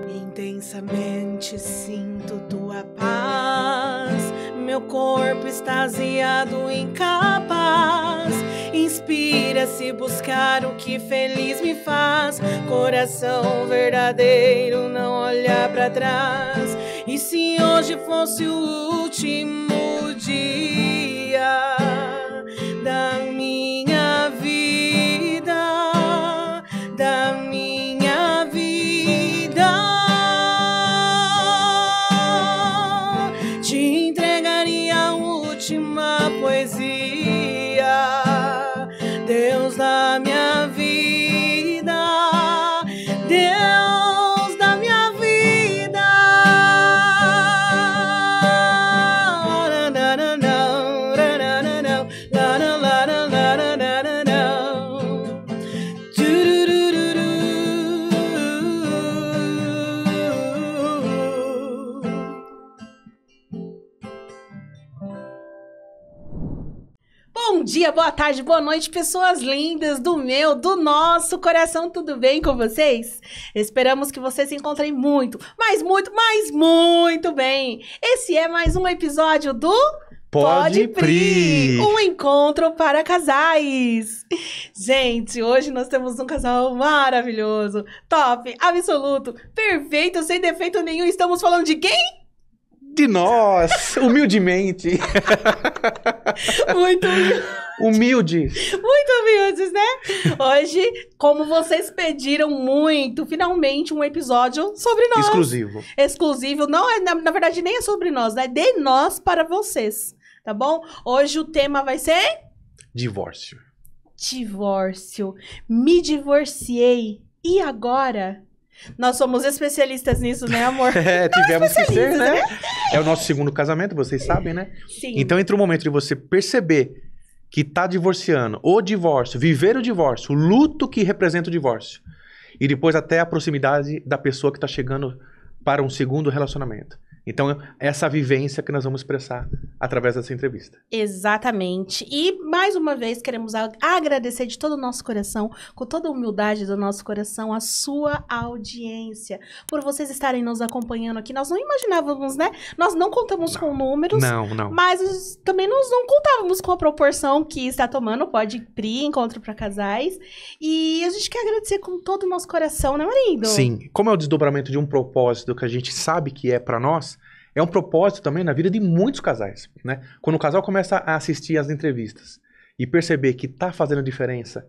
Intensamente sinto tua paz, meu corpo extasiado, incapaz. Inspira-se buscar o que feliz me faz. Coração verdadeiro, não olhar pra trás. E se hoje fosse o último dia da minha vida, da minha vida, te entregaria a última poesia, Deus da minha vida, Deus da minha vida. Bom dia, boa tarde, boa noite, pessoas lindas do meu, do nosso coração, tudo bem com vocês? Esperamos que vocês se encontrem muito, mas muito bem. Esse é mais um episódio do Pode Pri, um encontro para casais. Gente, hoje nós temos um casal maravilhoso, top, absoluto, perfeito, sem defeito nenhum. Estamos falando de quem? De nós, humildemente. Muito humildes. Muito humildes, né? Hoje, como vocês pediram muito, finalmente um episódio sobre nós. Exclusivo. Exclusivo. Não é, na verdade, nem é sobre nós, né? De nós para vocês, tá bom? Hoje o tema vai ser... Divórcio. Divórcio. Me divorciei. E agora... Nós somos especialistas nisso, né, amor? Tivemos que ser, né? É o nosso segundo casamento, vocês sabem, né? Sim. Então, entre o momento de você perceber que tá divorciando, o divórcio, viver o divórcio, o luto que representa o divórcio, e depois até a proximidade da pessoa que tá chegando para um segundo relacionamento. Então, essa vivência que nós vamos expressar através dessa entrevista. Exatamente. E, mais uma vez, queremos agradecer de todo o nosso coração, com toda a humildade do nosso coração, a sua audiência, por vocês estarem nos acompanhando aqui. Nós não imaginávamos, né? Nós não contamos com números. Não. Mas também nós não contávamos com a proporção que está tomando o Pode Pri, Encontro para Casais. E a gente quer agradecer com todo o nosso coração, né, marido? Sim. Como é o desdobramento de um propósito que a gente sabe que é para nós, é um propósito também na vida de muitos casais, né? Quando o casal começa a assistir as entrevistas e perceber que tá fazendo diferença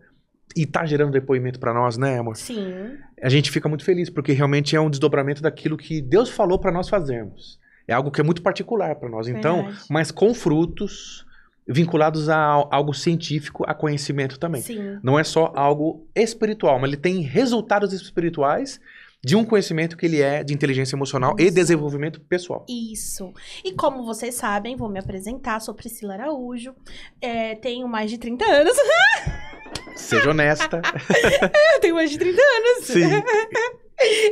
e tá gerando depoimento para nós, né, amor? Sim. A gente fica muito feliz, porque realmente é um desdobramento daquilo que Deus falou para nós fazermos. É algo que é muito particular para nós. Então, Verdade. mas com frutos vinculados a algo científico, a conhecimento também. Sim. Não é só algo espiritual, mas ele tem resultados espirituais de um conhecimento que ele é de inteligência emocional e desenvolvimento pessoal. Isso. E como vocês sabem, vou me apresentar, sou Priscila Araújo, tenho mais de 30 anos. Seja honesta. Eu tenho mais de 30 anos. Sim.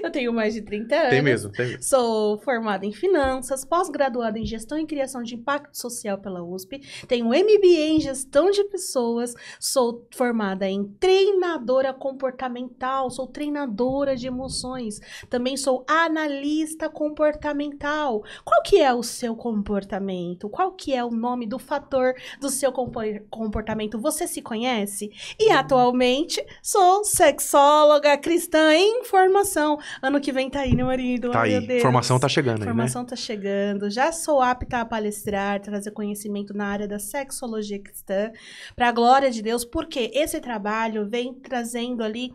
Eu tenho mais de 30 anos. Tem mesmo. Sou formada em finanças, pós-graduada em gestão e criação de impacto social pela USP. Tenho MBA em gestão de pessoas. Sou formada em treinadora comportamental. Sou treinadora de emoções. Também sou analista comportamental. Qual que é o seu comportamento? Qual que é o nome do fator do seu comportamento? Você se conhece? E atualmente sou sexóloga cristã em formação. Ano que vem tá aí, né, marido? Tá Ai, aí. meu Deus. Formação tá chegando aí, Formação né? tá chegando. Já sou apta a palestrar, trazer conhecimento na área da sexologia cristã, pra glória de Deus, porque esse trabalho vem trazendo ali...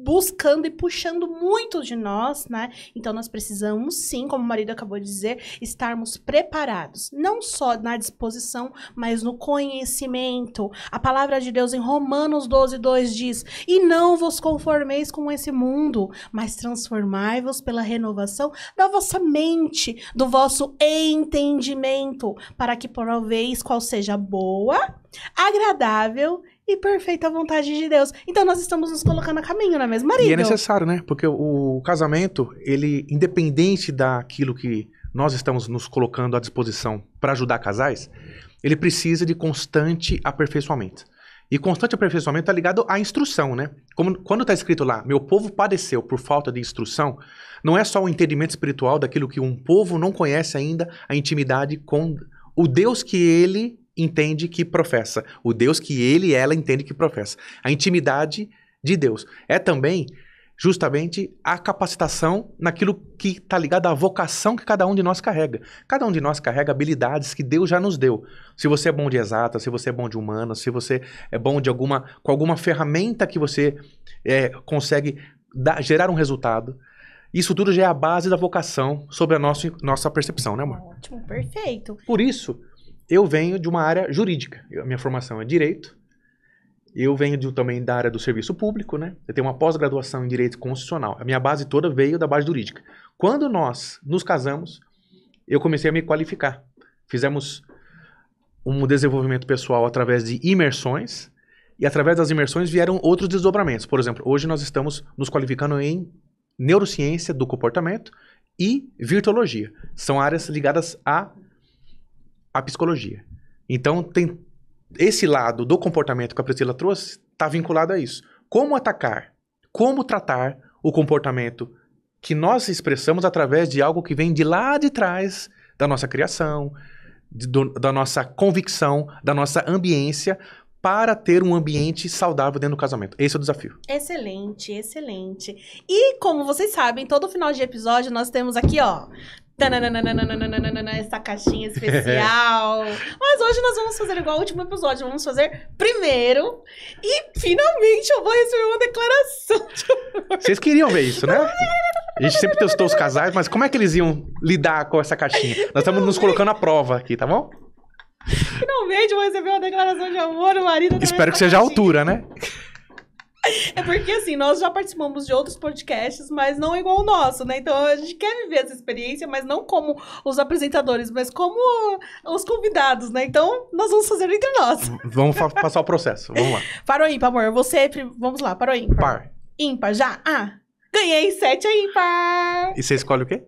buscando e puxando muito de nós, né? Então nós precisamos sim, como o marido acabou de dizer, estarmos preparados, não só na disposição, mas no conhecimento. A palavra de Deus em Romanos 12:2 diz: "E não vos conformeis com esse mundo, mas transformai-vos pela renovação da vossa mente, do vosso entendimento, para que proveis qual seja a boa, agradável e perfeita vontade de Deus." Então nós estamos nos colocando a caminho, não é mesmo, marido? E é necessário, né? Porque o casamento, ele, independente daquilo que nós estamos nos colocando à disposição para ajudar casais, ele precisa de constante aperfeiçoamento. E constante aperfeiçoamento está ligado à instrução, né? Quando está escrito lá, meu povo padeceu por falta de instrução, não é só o entendimento espiritual daquilo que um povo não conhece ainda, a intimidade com o Deus que ele entende que professa. O Deus que ele e ela entende que professa. A intimidade de Deus. É também, justamente, a capacitação naquilo que está ligado à vocação que cada um de nós carrega. Cada um de nós carrega habilidades que Deus já nos deu. Se você é bom de exata, se você é bom de humana, se você é bom de com alguma ferramenta que você consegue gerar um resultado. Isso tudo já é a base da vocação sobre a nossa percepção, né, amor? Ótimo, perfeito. Por isso, eu venho de uma área jurídica. A minha formação é direito. Eu venho também da área do serviço público, né? Eu tenho uma pós-graduação em direito constitucional. A minha base toda veio da base jurídica. Quando nós nos casamos, eu comecei a me qualificar. Fizemos um desenvolvimento pessoal através de imersões. E através das imersões vieram outros desdobramentos. Por exemplo, hoje nós estamos nos qualificando em neurociência do comportamento e virtuologia. São áreas ligadas à psicologia. Então, tem esse lado do comportamento que a Priscila trouxe está vinculado a isso. Como atacar, como tratar o comportamento que nós expressamos através de algo que vem de lá de trás da nossa criação, da nossa convicção, da nossa ambiência, para ter um ambiente saudável dentro do casamento. Esse é o desafio. Excelente, excelente. E como vocês sabem, todo final de episódio nós temos aqui, ó, essa caixinha especial. Mas hoje nós vamos fazer igual ao último episódio. Vamos fazer primeiro. E finalmente eu vou receber uma declaração. Vocês queriam ver isso, né? A gente sempre testou os casais, mas como é que eles iam lidar com essa caixinha? Nós estamos nos colocando à prova aqui, tá bom? Finalmente eu vou receber uma declaração de amor do marido. Espero que seja a altura, né? É porque, assim, nós já participamos de outros podcasts, mas não igual o nosso, né? Então, a gente quer viver essa experiência, mas não como os apresentadores, mas como os convidados, né? Então, nós vamos fazer entre nós. Vamos passar o processo. Vamos lá. Para o ímpar, amor. Você... Vamos lá, para o ímpar. Par. Ímpar, já? Ah, ganhei 7 a ímpar. E você escolhe o quê?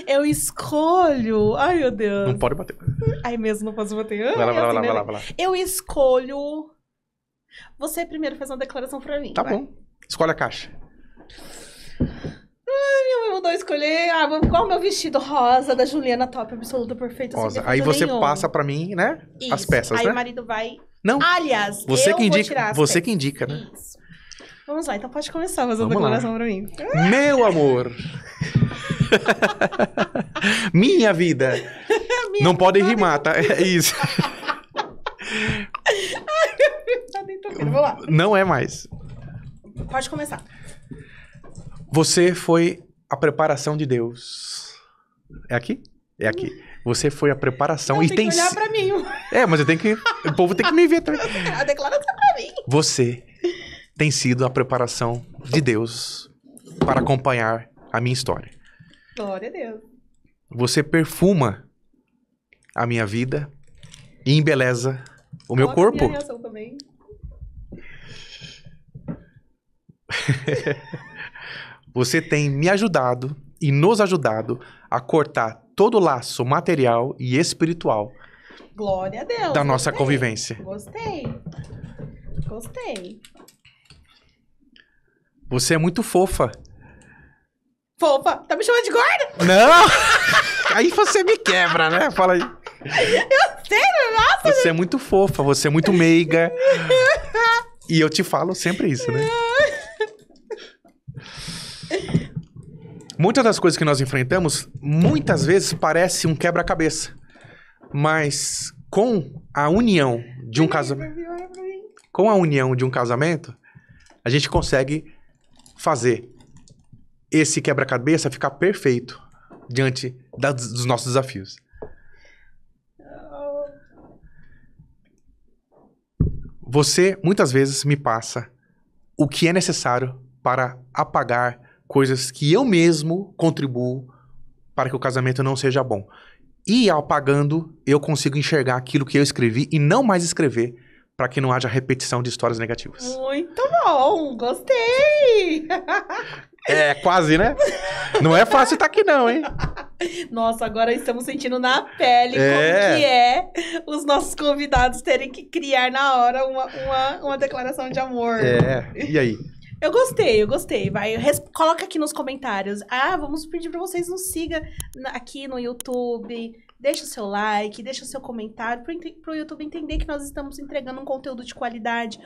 Eu escolho... Ai, meu Deus. Não pode bater. Ai, mesmo, não posso bater. Vai lá. Eu escolho... Você primeiro faz uma declaração pra mim. Tá bom. Escolhe a caixa. Ai, minha mãe mandou escolher. Ah, qual é o meu vestido rosa da Juliana Top, absoluta, perfeita. Rosa. Aí você passa pra mim, né? Isso. As peças, aí né? o marido vai... Não. Aliás, você eu que indica, vou tirar as você peças. que indica, né? Isso. Vamos lá, então pode começar a fazer uma Vamos declaração lá. pra mim. Meu amor. Minha vida. Não podem rimar, tá? É isso. Vamos lá. Não é mais. Pode começar. Você foi a preparação de Deus. É aqui? É aqui. Você foi a preparação. Não, E tem que olhar pra mim. mas eu tenho que... O povo tem que me ver também. A declaração pra mim. Você tem sido a preparação de Deus para acompanhar a minha história. Glória a Deus. Você perfuma a minha vida e embeleza o meu corpo. Minha reação também. Você tem me ajudado e nos ajudado a cortar todo o laço material e espiritual Glória a Deus. da nossa convivência. Gostei. Você é muito fofa. Fofa, tá me chamando de gorda? Não! Aí você me quebra, né? Fala aí. Eu sei, nossa. Você é muito fofa, você é muito meiga. E eu te falo sempre isso, né? Muitas das coisas que nós enfrentamos, muitas vezes parece um quebra-cabeça. Mas com a união de um casamento, a gente consegue fazer esse quebra-cabeça ficar perfeito diante dos nossos desafios. Você, muitas vezes, me passa o que é necessário para apagar coisas que eu mesmo contribuo para que o casamento não seja bom. E apagando, eu consigo enxergar aquilo que eu escrevi e não mais escrever para que não haja repetição de histórias negativas. Muito bom, gostei! É, quase, né? Não é fácil estar aqui não, hein? Nossa, agora estamos sentindo na pele como que é os nossos convidados terem que criar na hora uma declaração de amor. E aí? Eu gostei. Vai, coloca aqui nos comentários. Vamos pedir pra vocês nos sigam aqui no YouTube. Deixa o seu like, deixa o seu comentário pro YouTube entender que nós estamos entregando um conteúdo de qualidade,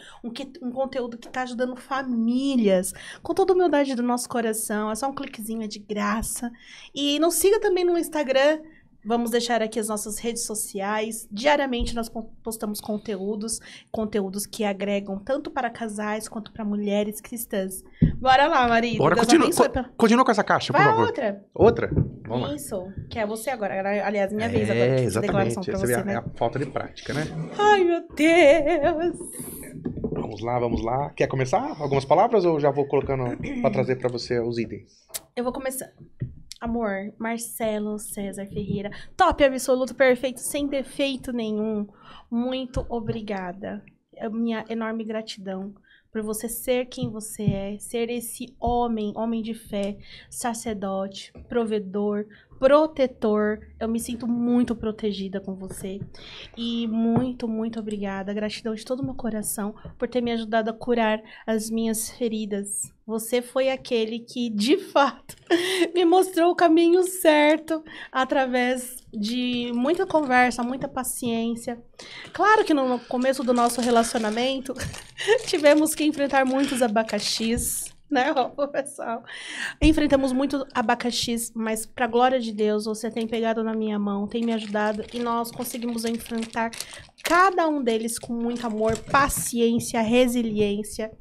um conteúdo que tá ajudando famílias, com toda a humildade do nosso coração. É só um cliquezinho, é de graça. E nos siga também no Instagram. Vamos deixar aqui as nossas redes sociais. Diariamente nós postamos conteúdos que agregam tanto para casais quanto para mulheres cristãs. Bora lá, marido. Bora, continua com essa caixa, por favor. Outra? Vamos lá. Isso, que é você agora. Aliás, minha vez agora. Exatamente. Pra você, né? É a falta de prática, né? Ai, meu Deus. Vamos lá. Quer começar? Algumas palavras ou já vou colocando para trazer para você os itens? Eu vou começar. Amor, Marcelo César Ferreira, top absoluto, perfeito, sem defeito nenhum. Muito obrigada. É minha enorme gratidão por você ser quem você é, ser esse homem de fé, sacerdote, provedor, protetor. Eu me sinto muito protegida com você. E muito, muito obrigada. Gratidão de todo o meu coração por ter me ajudado a curar as minhas feridas. Você foi aquele que, de fato, me mostrou o caminho certo através de muita conversa, muita paciência. Claro que no começo do nosso relacionamento, tivemos que enfrentar muitos abacaxis, né, pessoal? Enfrentamos muitos abacaxis, mas pra glória de Deus, você tem pegado na minha mão, tem me ajudado e nós conseguimos enfrentar cada um deles com muito amor, paciência, resiliência.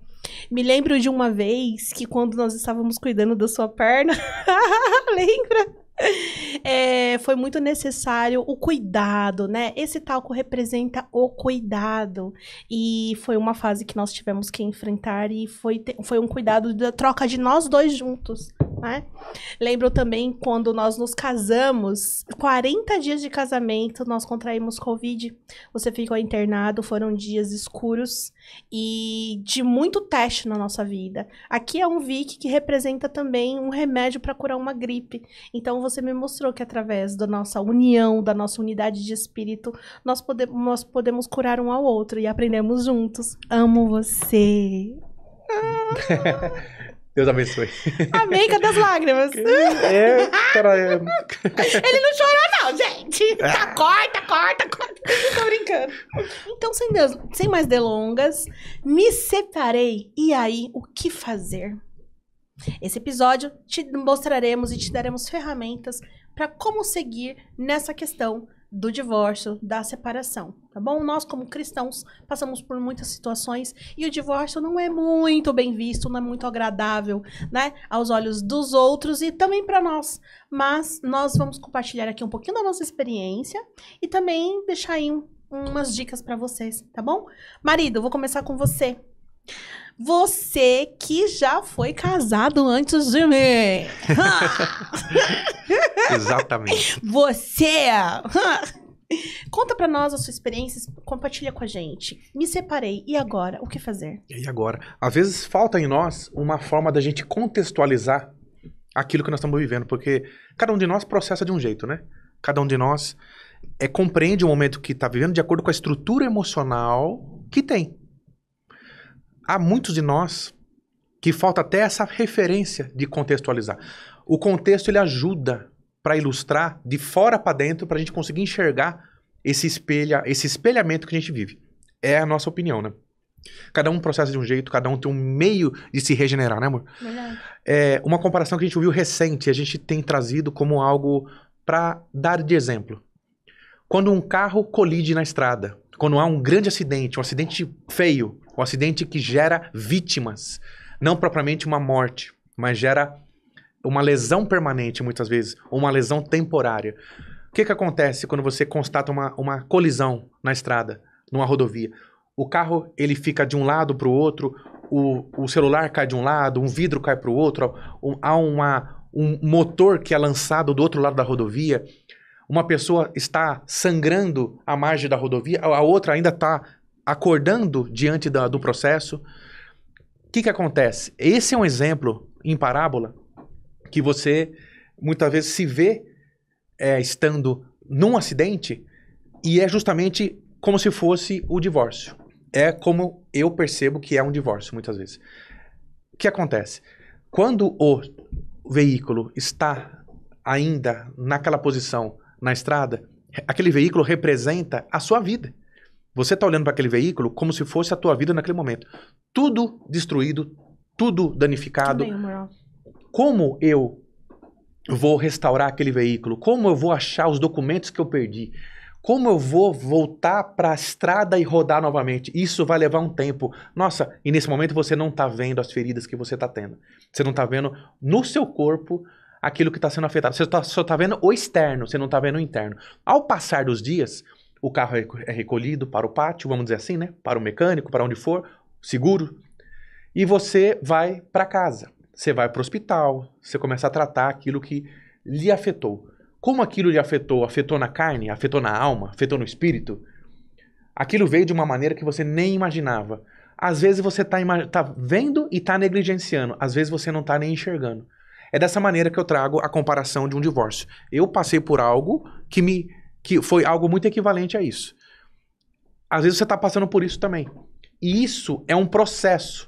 Me lembro de uma vez que quando nós estávamos cuidando da sua perna, lembra? Foi muito necessário o cuidado, né? Esse talco representa o cuidado. E foi uma fase que nós tivemos que enfrentar e foi um cuidado da troca de nós dois juntos, né? Lembro também quando nós nos casamos, 40 dias de casamento, nós contraímos Covid. Você ficou internado, foram dias escuros e de muito teste na nossa vida. Aqui é um Vic que representa também um remédio para curar uma gripe. Então você me mostrou que através da nossa união, da nossa unidade de espírito, nós podemos curar um ao outro e aprendemos juntos. Amo você. Deus abençoe. Amém, cadê as lágrimas? Ele não chorou não, gente. Corta. Tô brincando. Então, sem mais delongas, me separei. E aí, o que fazer? Esse episódio te mostraremos e te daremos ferramentas para como seguir nessa questão do divórcio, da separação, tá bom? Nós, como cristãos, passamos por muitas situações e o divórcio não é muito bem visto, não é muito agradável, né? Aos olhos dos outros e também para nós. Mas nós vamos compartilhar aqui um pouquinho da nossa experiência e também deixar aí umas dicas para vocês, tá bom? Marido, vou começar com você. Você que já foi casado antes de mim. Exatamente. Você. Conta pra nós a sua experiência, compartilha com a gente. Me separei, e agora? O que fazer? E agora? Às vezes falta em nós uma forma da gente contextualizar aquilo que nós estamos vivendo, porque cada um de nós processa de um jeito, né? Cada um de nós compreende o momento que está vivendo de acordo com a estrutura emocional que tem. Há muitos de nós que falta até essa referência de contextualizar. O contexto ele ajuda para ilustrar de fora para dentro para a gente conseguir enxergar esse espelhamento que a gente vive. É a nossa opinião, né? Cada um processa de um jeito, cada um tem um meio de se regenerar, né, amor? Verdade. Uma comparação que a gente viu recente, a gente tem trazido como algo para dar de exemplo. Quando um carro colide na estrada, quando há um grande acidente, um acidente feio, um acidente que gera vítimas, não propriamente uma morte, mas gera uma lesão permanente muitas vezes, ou uma lesão temporária. O que acontece quando você constata uma colisão na estrada, numa rodovia? O carro ele fica de um lado para o outro, o celular cai de um lado, um vidro cai para o outro, há um motor que é lançado do outro lado da rodovia, uma pessoa está sangrando à margem da rodovia, a outra ainda está acordando diante do processo. O que acontece? Esse é um exemplo em parábola que você muitas vezes se vê estando num acidente e é justamente como se fosse o divórcio. É como eu percebo que é um divórcio, muitas vezes. O que acontece? Quando o veículo está ainda naquela posição na estrada, aquele veículo representa a sua vida. Você está olhando para aquele veículo como se fosse a tua vida naquele momento. Tudo destruído, tudo danificado. Como eu vou restaurar aquele veículo? Como eu vou achar os documentos que eu perdi? Como eu vou voltar para a estrada e rodar novamente? Isso vai levar um tempo. Nossa, e nesse momento você não está vendo as feridas que você está tendo. Você não está vendo no seu corpo aquilo que está sendo afetado. Você só está vendo o externo, você não está vendo o interno. Ao passar dos dias, o carro é recolhido para o pátio, vamos dizer assim, né? Para o mecânico, para onde for, seguro. E você vai para casa. Você vai para o hospital, você começa a tratar aquilo que lhe afetou. Como aquilo lhe afetou? Afetou na carne? Afetou na alma? Afetou no espírito? Aquilo veio de uma maneira que você nem imaginava. Às vezes você tá vendo e está negligenciando. Às vezes você não está nem enxergando. É dessa maneira que eu trago a comparação de um divórcio. Eu passei por algo que foi algo muito equivalente a isso. Às vezes você está passando por isso também. E isso é um processo.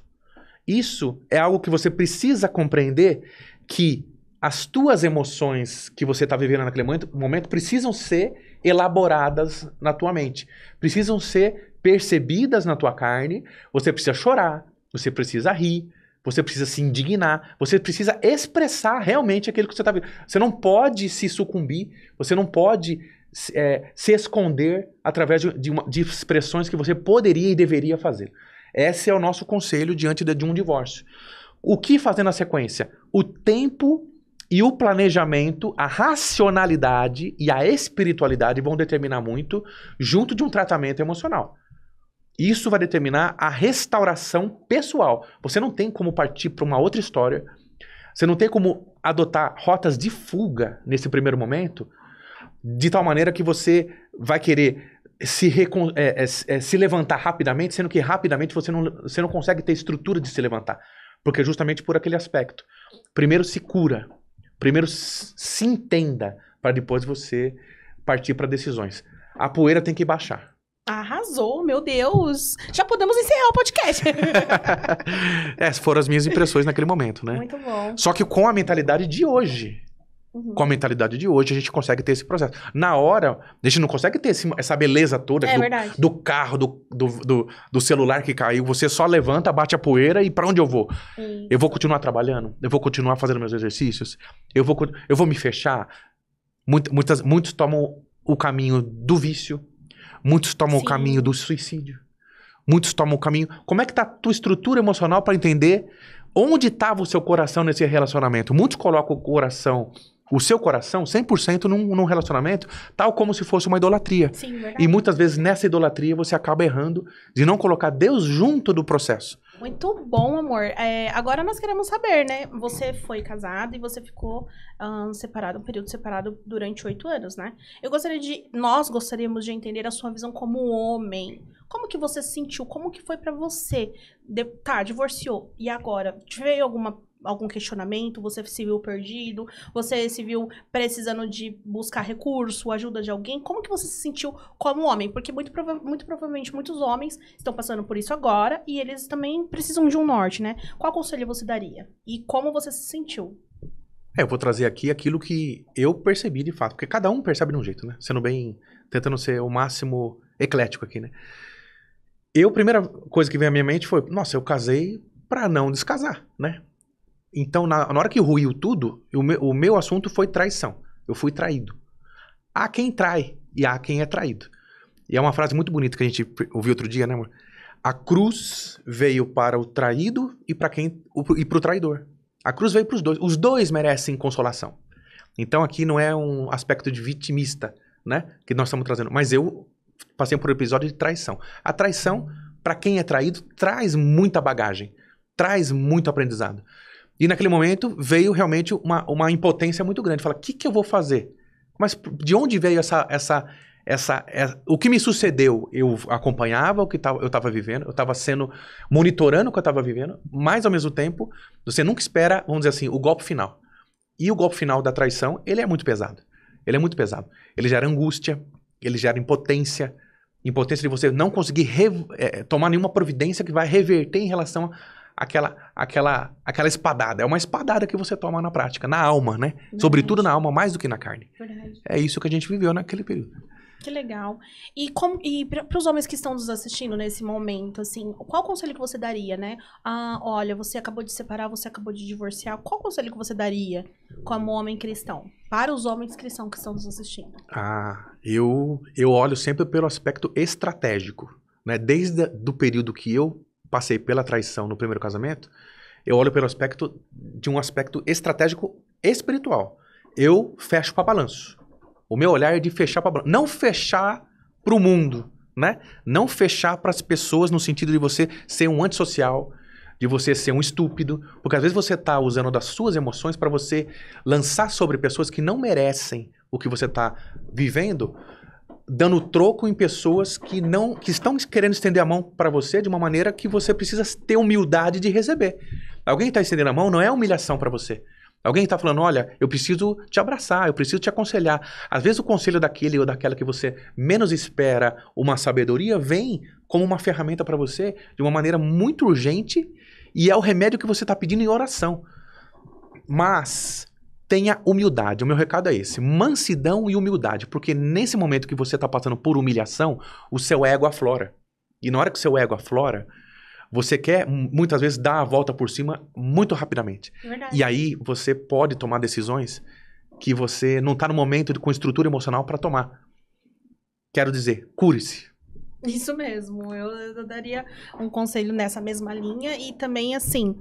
Isso é algo que você precisa compreender, que as tuas emoções que você está vivendo naquele momento precisam ser elaboradas na tua mente. Precisam ser percebidas na tua carne. Você precisa chorar, você precisa rir, você precisa se indignar, você precisa expressar realmente aquilo que você está vivendo. Você não pode se sucumbir, você não pode se esconder através de expressões que você poderia e deveria fazer. Esse é o nosso conselho diante de um divórcio. O que fazer na sequência? O tempo e o planejamento, a racionalidade e a espiritualidade vão determinar muito junto de um tratamento emocional. Isso vai determinar a restauração pessoal. Você não tem como partir para uma outra história. Você não tem como adotar rotas de fuga nesse primeiro momento, de tal maneira que você vai querer se levantar rapidamente, sendo que rapidamente você não consegue ter estrutura de se levantar. Porque justamente por aquele aspecto. Primeiro se cura. Primeiro se entenda, para depois você partir para decisões. A poeira tem que baixar. Arrasou, meu Deus. Já podemos encerrar o podcast. Essas foram as minhas impressões naquele momento, né? Muito bom. Só que com a mentalidade de hoje. Com a mentalidade de hoje, a gente consegue ter esse processo. Na hora, a gente não consegue ter essa beleza toda do carro, do celular que caiu. Você só levanta, bate a poeira e para onde eu vou? Eu vou continuar trabalhando? Eu vou continuar fazendo meus exercícios? Eu vou me fechar? Muitos tomam o caminho do vício. Muitos tomam o caminho do suicídio. Muitos tomam o caminho... Como é que tá a tua estrutura emocional para entender onde estava o seu coração nesse relacionamento? Muitos colocam o seu coração 100% num relacionamento, tal como se fosse uma idolatria. Sim, verdade. E muitas vezes nessa idolatria você acaba errando de não colocar Deus junto do processo. Muito bom, amor. Agora nós queremos saber, né? Você foi casado e você ficou separado, um período separado durante 8 anos, né? Nós gostaríamos de entender a sua visão como homem. Como que você se sentiu? Como que foi pra você? Divorciou. E agora? Veio algum questionamento? Você se viu perdido? Você se viu precisando de buscar recurso, ajuda de alguém? Como que você se sentiu como homem? Porque muito provavelmente muitos homens estão passando por isso agora e eles também precisam de um norte, né? Qual conselho você daria? E como você se sentiu? Eu vou trazer aqui aquilo que eu percebi de fato, porque cada um percebe de um jeito, né? Tentando ser o máximo eclético aqui, né? A primeira coisa que veio à minha mente foi, nossa, eu casei pra não descasar, né? Então, na hora que ruiu tudo, o meu assunto foi traição. Eu fui traído. Há quem trai e há quem é traído. E é uma frase muito bonita que a gente ouviu outro dia, né, amor? A cruz veio para o traído e para o traidor. A cruz veio para os dois. Os dois merecem consolação. Então, aqui não é um aspecto de vitimista, né? Que nós estamos trazendo. Mas eu passei por um episódio de traição. A traição, para quem é traído, traz muita bagagem. Traz muito aprendizado. E naquele momento veio realmente uma impotência muito grande. Fala, o que eu vou fazer? Mas de onde veio o que me sucedeu? Eu acompanhava o que eu estava vivendo, eu estava monitorando o que eu estava vivendo, mas ao mesmo tempo, você nunca espera, vamos dizer assim, o golpe final. E o golpe final da traição, ele é muito pesado. Ele é muito pesado. Ele gera angústia, ele gera impotência. Impotência de você não conseguir tomar nenhuma providência que vai reverter em relação àquela espadada. É uma espadada que você toma na prática, na alma, né? Verdade. Sobretudo na alma, mais do que na carne. Verdade. É isso que a gente viveu naquele período. Que legal. E para os homens que estão nos assistindo nesse momento, assim, qual conselho que você daria, né? Ah, olha, você acabou de separar, você acabou de divorciar. Qual conselho que você daria como homem cristão? Para os homens cristãos que estão nos assistindo. Ah, eu olho sempre pelo aspecto estratégico, né? Desde o período que eu passei pela traição no primeiro casamento, eu olho pelo aspecto de um aspecto estratégico espiritual. Eu fecho para balanço. O meu olhar é de fechar para balanço. Não fechar para o mundo, né? Não fechar para as pessoas no sentido de você ser um antissocial, de você ser um estúpido, porque às vezes você está usando das suas emoções para você lançar sobre pessoas que não merecem o que você está vivendo, dando troco em pessoas que estão querendo estender a mão para você de uma maneira que você precisa ter humildade de receber. Alguém está estendendo a mão não é humilhação para você. Alguém está falando, olha, eu preciso te abraçar, eu preciso te aconselhar. Às vezes o conselho daquele ou daquela que você menos espera, uma sabedoria, vem como uma ferramenta para você de uma maneira muito urgente e é o remédio que você está pedindo em oração. Mas tenha humildade, o meu recado é esse, mansidão e humildade, porque nesse momento que você está passando por humilhação, o seu ego aflora. E na hora que o seu ego aflora, você quer, muitas vezes, dar a volta por cima muito rapidamente. Verdade. E aí, você pode tomar decisões que você não está no momento com estrutura emocional para tomar. Quero dizer, cure-se. Isso mesmo, eu daria um conselho nessa mesma linha e também, assim,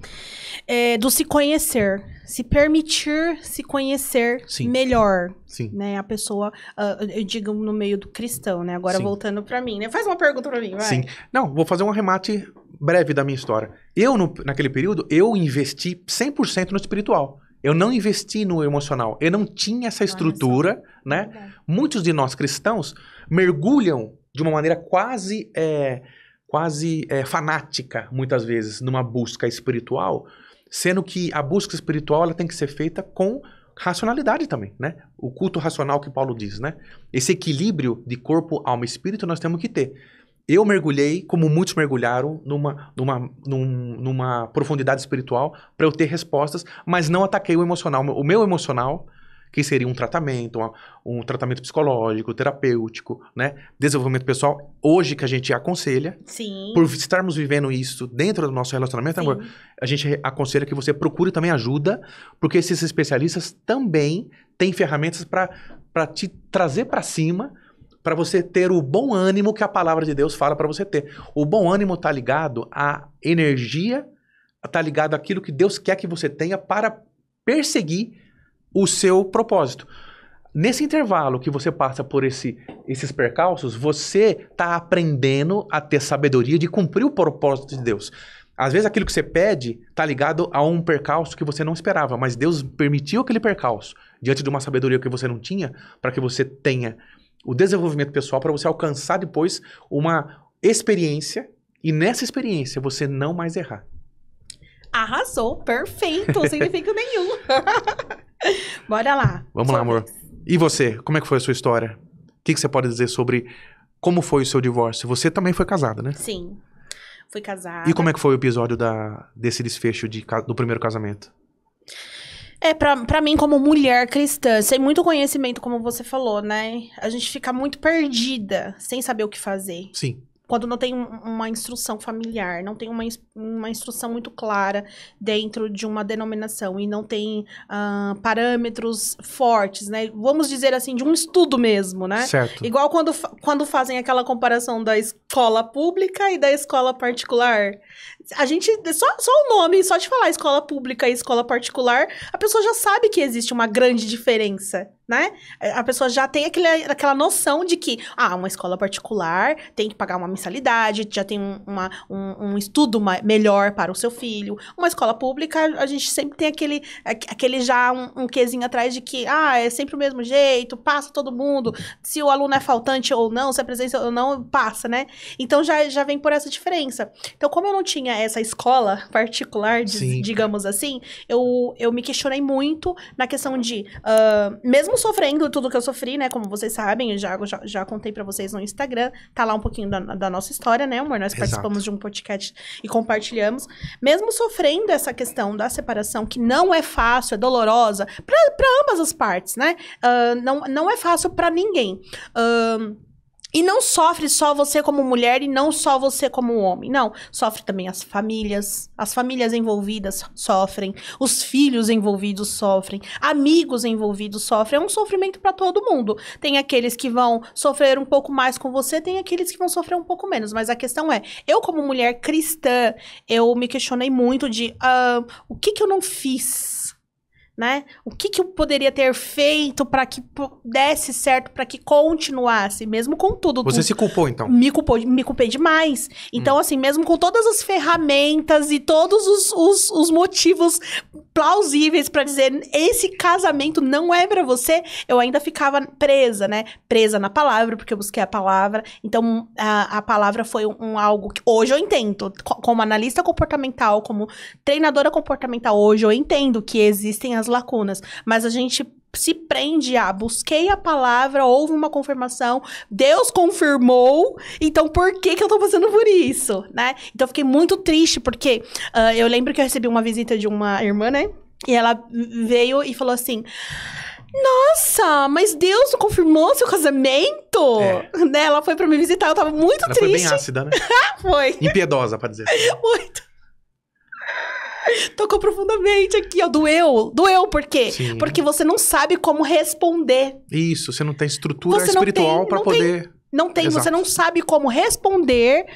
do se conhecer, se permitir se conhecer Sim. melhor, Sim. né, a pessoa, eu digo no meio do cristão, né, agora Sim. voltando pra mim, né, faz uma pergunta pra mim, vai. Sim, não, vou fazer um arremate breve da minha história. Eu, naquele período, eu investi 100% no espiritual. Eu não investi no emocional. Eu não tinha essa estrutura, né? Verdade. Muitos de nós cristãos mergulham de uma maneira quase fanática, muitas vezes, numa busca espiritual, sendo que a busca espiritual ela tem que ser feita com racionalidade também, né? O culto racional que Paulo diz, né? Esse equilíbrio de corpo, alma e espírito nós temos que ter. Eu mergulhei, como muitos mergulharam, numa profundidade espiritual para eu ter respostas, mas não ataquei o emocional. O meu emocional, que seria um tratamento psicológico, terapêutico, né? Desenvolvimento pessoal, hoje que a gente aconselha, Sim. por estarmos vivendo isso dentro do nosso relacionamento, amor, a gente aconselha que você procure também ajuda, porque esses especialistas também têm ferramentas para te trazer para cima, para você ter o bom ânimo que a palavra de Deus fala para você ter. O bom ânimo está ligado à energia, está ligado àquilo que Deus quer que você tenha para perseguir o seu propósito. Nesse intervalo que você passa por esses percalços, você está aprendendo a ter sabedoria de cumprir o propósito de Deus. Às vezes aquilo que você pede está ligado a um percalço que você não esperava, mas Deus permitiu aquele percalço diante de uma sabedoria que você não tinha, para que você tenha o desenvolvimento pessoal, para você alcançar depois uma experiência e nessa experiência você não mais errar. Arrasou, perfeito, sem defeito nenhum. Bora lá. Vamos lá, amor. E você, como é que foi a sua história? O que você pode dizer sobre como foi o seu divórcio? Você também foi casada, né? Sim, fui casada. E como é que foi o episódio desse desfecho do primeiro casamento? Pra mim, como mulher cristã, sem muito conhecimento, como você falou, né? A gente fica muito perdida, sem saber o que fazer. Sim. Quando não tem uma instrução familiar, não tem uma instrução muito clara dentro de uma denominação e não tem parâmetros fortes, né? Vamos dizer assim, de um estudo mesmo, né? Certo. Igual quando fazem aquela comparação da escola pública e da escola particular. A gente, só o nome, só de falar escola pública e escola particular, a pessoa já sabe que existe uma grande diferença, né? A pessoa já tem aquela noção de que, uma escola particular tem que pagar uma mensalidade, já tem um estudo melhor para o seu filho. Uma escola pública, a gente sempre tem aquele já um quezinho atrás de que, é sempre o mesmo jeito, passa todo mundo, se o aluno é faltante ou não, se é presença ou não, passa, né? Então já vem por essa diferença. Então, como eu não tinha essa escola particular, Sim. digamos assim, eu me questionei muito na questão de, mesmo sofrendo tudo que eu sofri, né, como vocês sabem, eu já contei pra vocês no Instagram, tá lá um pouquinho da nossa história, né, amor? Nós participamos de um podcast e compartilhamos. Mesmo sofrendo essa questão da separação, que não é fácil, é dolorosa, pra ambas as partes, né? Não é fácil pra ninguém. E não sofre só você como mulher e não só você como homem. Não, sofre também as famílias envolvidas sofrem, os filhos envolvidos sofrem, amigos envolvidos sofrem. É um sofrimento para todo mundo. Tem aqueles que vão sofrer um pouco mais com você, tem aqueles que vão sofrer um pouco menos. Mas a questão é, eu como mulher cristã, eu me questionei muito de o que eu não fiz? Né? O que eu poderia ter feito para que desse certo, para que continuasse, mesmo com tudo. Você se culpou, então? Me culpei demais. Então, assim, mesmo com todas as ferramentas e todos os motivos plausíveis para dizer esse casamento não é para você, eu ainda ficava presa, né? Presa na palavra, porque eu busquei a palavra. Então, a palavra foi algo que hoje eu entendo. Como analista comportamental, como treinadora comportamental, hoje eu entendo que existem as lacunas, mas a gente se prende busquei a palavra, houve uma confirmação, Deus confirmou, então por que eu tô passando por isso, né? Então eu fiquei muito triste, porque eu lembro que eu recebi uma visita de uma irmã, né? E ela veio e falou assim: nossa, mas Deus não confirmou seu casamento? Né? Ela foi pra me visitar, eu tava muito triste. Foi bem ácida, né? Foi. Impiedosa, pra dizer. Muito. Tocou profundamente aqui, ó. Doeu. Doeu por quê? Sim. Porque você não sabe como responder. Isso, você não tem estrutura espiritual pra poder... Não tem, Exato. Você não sabe como responder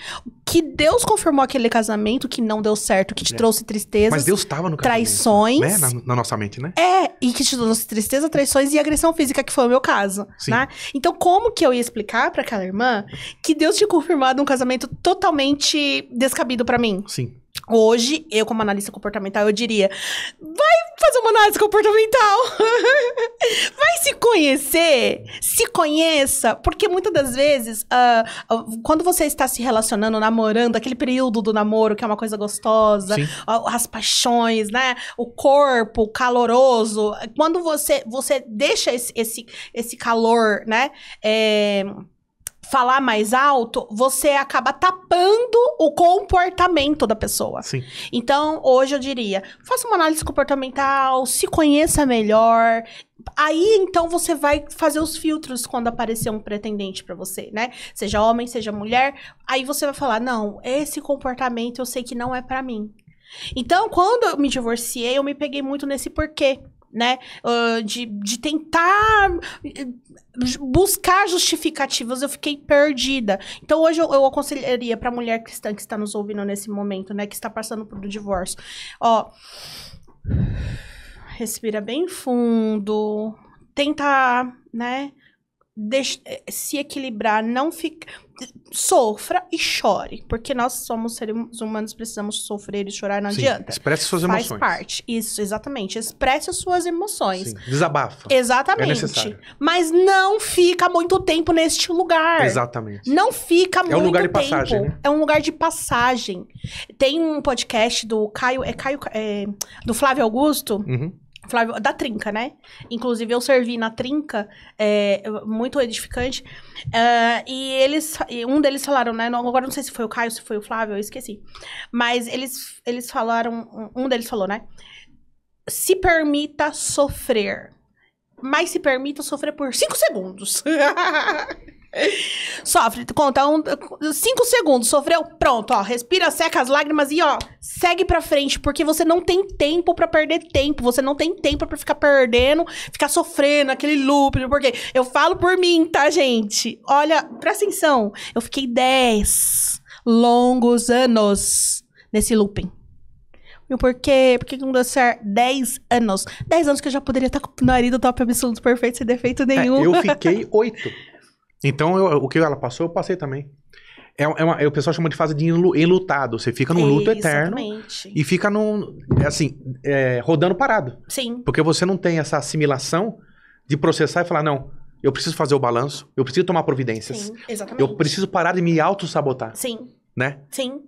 que Deus confirmou aquele casamento que não deu certo, que te trouxe tristezas. Mas Deus estava no casamento, traições. Né? Na nossa mente, né? E que te trouxe tristeza, traições e agressão física, que foi o meu caso, Sim. né? Então, como que eu ia explicar pra aquela irmã que Deus tinha confirmado um casamento totalmente descabido pra mim? Sim. Hoje, eu como analista comportamental, eu diria, vai fazer uma análise comportamental, vai se conhecer, se conheça, porque muitas das vezes, quando você está se relacionando, namorando, aquele período do namoro que é uma coisa gostosa, as paixões, né, o corpo caloroso, quando você deixa esse calor, né, falar mais alto, você acaba tapando o comportamento da pessoa. Sim. Então, hoje eu diria, faça uma análise comportamental, se conheça melhor. Aí, então, você vai fazer os filtros quando aparecer um pretendente pra você, né? Seja homem, seja mulher. Aí você vai falar, não, esse comportamento eu sei que não é pra mim. Então, quando eu me divorciei, eu me peguei muito nesse porquê, né? De tentar buscar justificativas, eu fiquei perdida. Então, hoje eu aconselharia pra mulher cristã que está nos ouvindo nesse momento, né? Que está passando por um divórcio. Ó, respira bem fundo. Tenta, né? Se equilibrar, não fica... Sofra e chore, porque nós somos seres humanos, precisamos sofrer e chorar, não adianta. Expresse suas emoções. Faz parte, isso, exatamente. Expresse as suas emoções. Sim. Desabafa. Exatamente. É necessário. Mas não fica muito tempo neste lugar. Exatamente. Não fica muito tempo. É um lugar de passagem, né? É um lugar de passagem. Tem um podcast do Caio, do Flávio Augusto. Uhum. Flávio, da Trinca, né? Inclusive, eu servi na Trinca, muito edificante. E um deles falaram, né? Agora não sei se foi o Caio, se foi o Flávio, eu esqueci. Mas eles falaram, um deles falou, né? Se permita sofrer. Mas se permita sofrer por 5 segundos. Sofre, conta 5 segundos, sofreu, pronto, ó, respira, seca as lágrimas e ó, segue pra frente, porque você não tem tempo pra perder tempo, você não tem tempo pra ficar perdendo, ficar sofrendo, aquele loop, porque eu falo por mim, tá, gente? Olha, presta atenção, eu fiquei 10 longos anos nesse looping. E por quê? Por que não deu certo? 10 anos. 10 anos que eu já poderia estar com o nariz do top absoluto perfeito, sem defeito nenhum. Eu fiquei 8. Então, o que ela passou, eu passei também. O pessoal chama de fase de enlutado. Você fica num luto eterno. E fica rodando parado. Sim. Porque você não tem essa assimilação de processar e falar, não, eu preciso fazer o balanço, eu preciso tomar providências. Sim, exatamente. Eu preciso parar de me auto-sabotar. Sim. Né? Sim.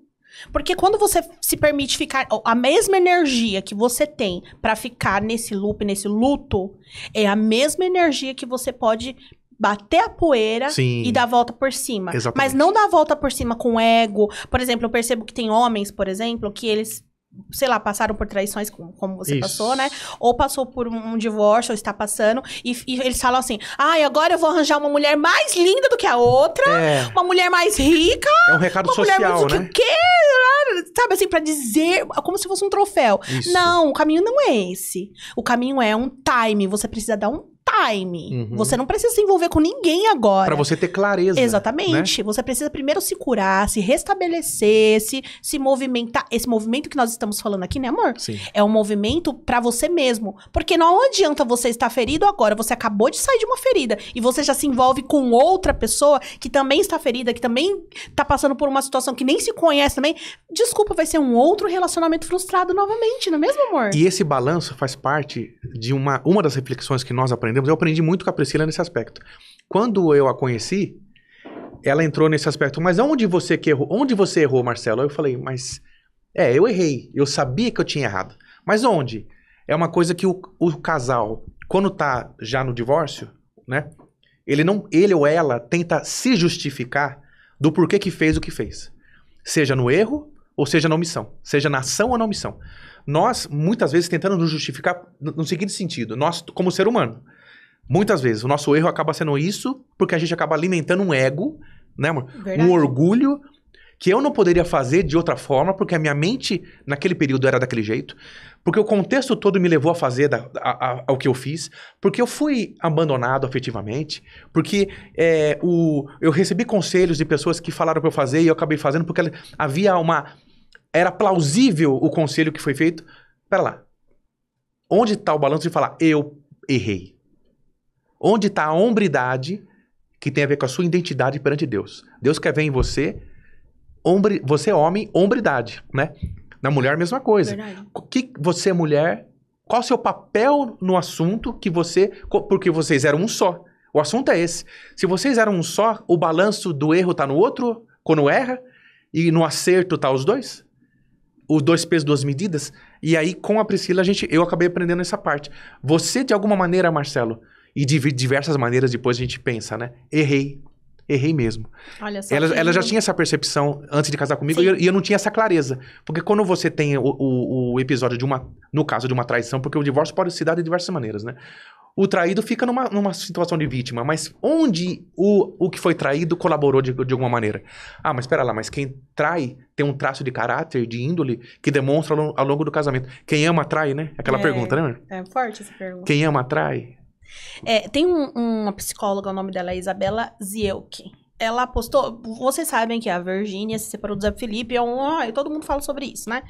Porque quando você se permite ficar... A mesma energia que você tem pra ficar nesse loop, nesse luto, é a mesma energia que você pode bater a poeira Sim. e dar a volta por cima. Exatamente. Mas não dar a volta por cima com ego. Por exemplo, eu percebo que tem homens, por exemplo, que eles... sei lá, passaram por traições, como você passou, né? Ou passou por um divórcio, ou está passando, e eles falam assim, agora eu vou arranjar uma mulher mais linda do que a outra, uma mulher mais rica. É um recado social, né? Sabe, assim, pra dizer, como se fosse um troféu. Isso. Não, o caminho não é esse. O caminho é um time, você precisa dar um time. Você não precisa se envolver com ninguém agora. Pra você ter clareza. Exatamente. Né? Você precisa primeiro se curar, se restabelecer, se movimentar. Esse movimento que nós estamos falando aqui, né, amor? Sim. É um movimento pra você mesmo. Porque não adianta você estar ferido agora. Você acabou de sair de uma ferida. E você já se envolve com outra pessoa que também está ferida, que também tá passando por uma situação que nem se conhece também. Desculpa, vai ser um outro relacionamento frustrado novamente, não é mesmo, amor? E esse balanço faz parte de uma das reflexões que nós aprendemos. Eu aprendi muito com a Priscila nesse aspecto. Quando eu a conheci, ela entrou nesse aspecto. Mas onde você errou? Onde você errou, Marcelo? Eu falei, mas... eu errei. Eu sabia que eu tinha errado. Mas onde? É uma coisa que o casal, quando tá já no divórcio, né? Ele ou ela tenta se justificar do porquê que fez o que fez. Seja no erro ou seja na omissão. Seja na ação ou na omissão. Nós, muitas vezes, tentando nos justificar no seguinte sentido. Nós, como ser humano, muitas vezes, o nosso erro acaba sendo isso porque a gente acaba alimentando um ego, né, amor? Verdade. Um orgulho que eu não poderia fazer de outra forma porque a minha mente, naquele período, era daquele jeito. Porque o contexto todo me levou a fazer ao que eu fiz. Porque eu fui abandonado afetivamente. Porque eu recebi conselhos de pessoas que falaram pra eu fazer e eu acabei fazendo porque havia era plausível o conselho que foi feito. Pera lá. Onde tá o balanço de falar, eu errei? Onde tá a hombridade que tem a ver com a sua identidade perante Deus? Deus quer ver em você, você é homem, hombridade, né? Na mulher, mesma coisa. Verdade. Você é mulher, qual o seu papel no assunto porque vocês eram um só. O assunto é esse. Se vocês eram um só, o balanço do erro tá no outro, quando erra, e no acerto tá os dois? Os 2 pesos, 2 medidas? E aí, com a Priscila, eu acabei aprendendo essa parte. Você, de alguma maneira, Marcelo, e de diversas maneiras depois a gente pensa, né? Errei mesmo. Olha só. Ela já tinha essa percepção antes de casar comigo e eu não tinha essa clareza. Porque quando você tem o episódio no caso de uma traição, porque o divórcio pode se dar de diversas maneiras, né? O traído fica numa situação de vítima, mas onde o que foi traído colaborou de alguma maneira? Ah, mas espera lá, mas quem trai tem um traço de caráter, de índole, que demonstra ao longo do casamento. Quem ama, trai, né? Aquela pergunta, né? É forte essa pergunta. Quem ama, trai? Tem uma psicóloga, o nome dela é Isabela Zielke. Ela postou... Vocês sabem que a Virgínia se separou do Zé Felipe. Todo mundo fala sobre isso, né?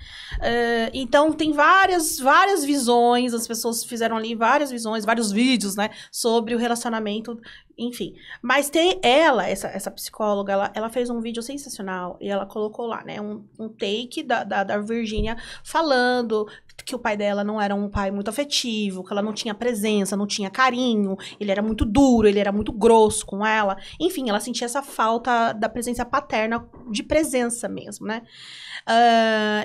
Então, tem várias visões. As pessoas fizeram ali várias visões, vários vídeos, né? Sobre o relacionamento, enfim. Mas tem essa psicóloga, ela fez um vídeo sensacional. E ela colocou lá, né? Um take da Virgínia falando que o pai dela não era um pai muito afetivo, que ela não tinha presença, não tinha carinho. Ele era muito duro, ele era muito grosso com ela. Enfim, ela sentia essa falta da presença paterna, de presença mesmo, né?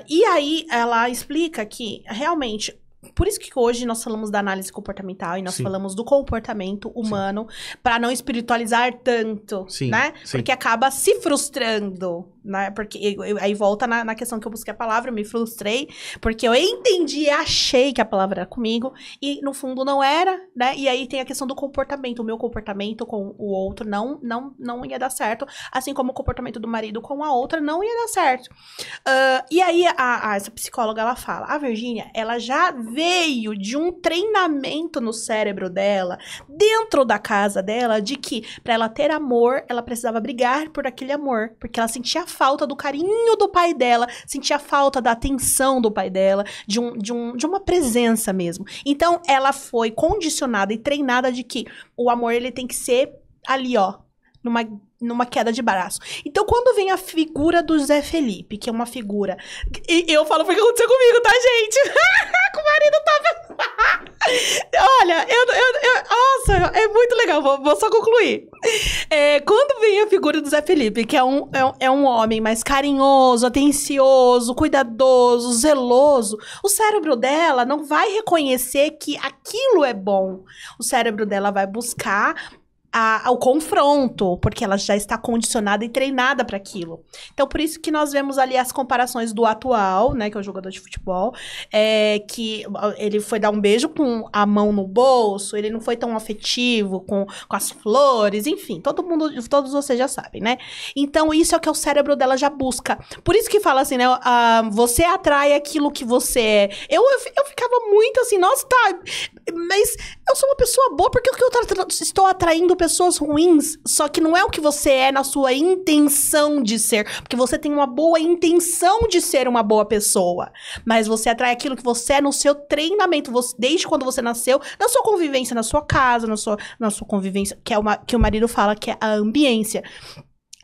E aí, ela explica que, realmente, por isso que hoje nós falamos da análise comportamental e nós falamos do comportamento humano para não espiritualizar tanto, né? Porque acaba se frustrando, né? Porque aí volta na questão que eu busquei a palavra, eu me frustrei, porque eu entendi e achei que a palavra era comigo e no fundo não era, né? E aí tem a questão do comportamento, o meu comportamento com o outro não ia dar certo, assim como o comportamento do marido com a outra não ia dar certo. E aí essa psicóloga, ela fala, a Virgínia, ela já veio de um treinamento no cérebro dela, dentro da casa dela, de que para ela ter amor, ela precisava brigar por aquele amor, porque ela sentia falta do carinho do pai dela, sentia falta da atenção do pai dela, de uma presença mesmo. Então, ela foi condicionada e treinada de que o amor, ele tem que ser ali, ó, numa queda de braço. Então, quando vem a figura do Zé Felipe, que é uma figura... E eu falo porque aconteceu comigo, tá, gente? Com o marido tava... Olha, nossa, é muito chegar, vou só concluir. Quando vem a figura do Zé Felipe, que é um homem mais carinhoso, atencioso, cuidadoso, zeloso, o cérebro dela não vai reconhecer que aquilo é bom. O cérebro dela vai buscar o confronto, porque ela já está condicionada e treinada para aquilo. Então, por isso que nós vemos ali as comparações do atual, né, que é o jogador de futebol, que ele foi dar um beijo com a mão no bolso, ele não foi tão afetivo com as flores, enfim, todos vocês já sabem, né? Então, isso é o que o cérebro dela já busca. Por isso que fala assim, né, você atrai aquilo que você é. Eu ficava muito assim, nossa, tá, mas eu sou uma pessoa boa, porque eu estou atraindo pessoas ruins, só que não é o que você é na sua intenção de ser, porque você tem uma boa intenção de ser uma boa pessoa, mas você atrai aquilo que você é no seu treinamento, desde quando você nasceu, na sua convivência, na sua casa, na sua convivência, que o marido fala que é a ambiência.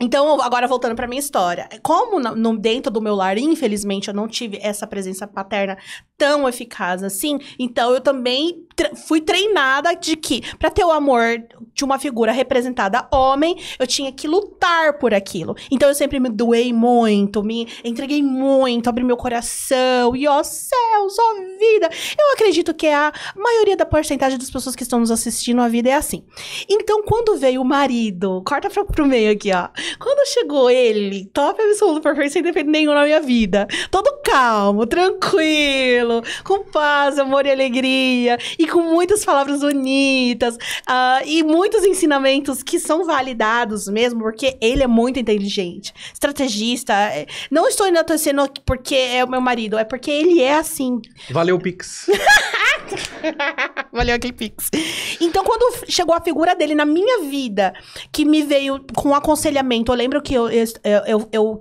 Então, agora voltando pra minha história. Como dentro do meu lar, infelizmente, eu não tive essa presença paterna tão eficaz assim, então eu também fui treinada de que, pra ter o amor de uma figura representada homem, eu tinha que lutar por aquilo. Então, eu sempre me doei muito, me entreguei muito, abri meu coração, e ó céus, ó vida. Eu acredito que a maioria da porcentagem das pessoas que estão nos assistindo, a vida é assim. Então, quando veio o marido, corta pro meio aqui, ó. Quando chegou ele, top absoluto, perfeito, sem defeito nenhum na minha vida, todo calmo, tranquilo, com paz, amor e alegria, e com muitas palavras bonitas, e muitos ensinamentos que são validados mesmo, porque ele é muito inteligente, estrategista. Não estou enaltecendo porque é o meu marido, é porque ele é assim. Valeu, Pix. Valeu aquele Pix. Então, quando chegou a figura dele na minha vida, que me veio com aconselhamento, eu lembro que eu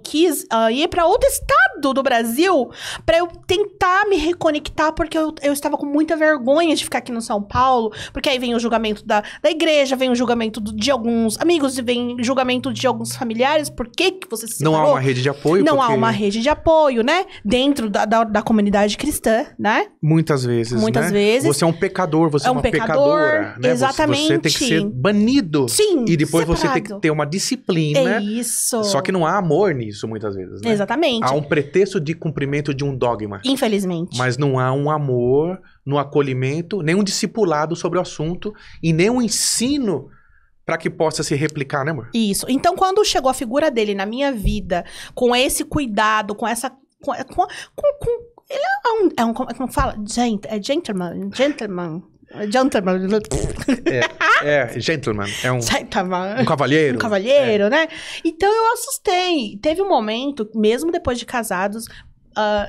quis ir para outro estado do Brasil para eu tentar me reconectar, porque eu estava com muita vergonha de ficar aqui no São Paulo, porque aí vem o julgamento da igreja, vem o julgamento de alguns amigos, e vem o julgamento de alguns familiares. Por que você se separou? Não há uma rede de apoio. Não há uma rede de apoio, né? Dentro da comunidade cristã, né? Muitas vezes, Muitas vezes. Você é um pecador, você é uma pecadora, né? Exatamente. Você tem que ser banido. Sim, e depois separado. você tem que ter uma disciplina. É isso. Só que não há amor nisso, muitas vezes, né? Exatamente. Há um pretexto de cumprimento de um dogma. Infelizmente. Mas não há um amor no acolhimento, nem um discipulado sobre o assunto e nem um ensino para que possa se replicar, né, amor? Isso. Então, quando chegou a figura dele na minha vida, com esse cuidado, com essa... ele é um como fala? Gentleman. Gentleman. Gentleman. É um Gentleman. um cavalheiro. Um cavalheiro, né? Então, eu assustei. Teve um momento, mesmo depois de casados...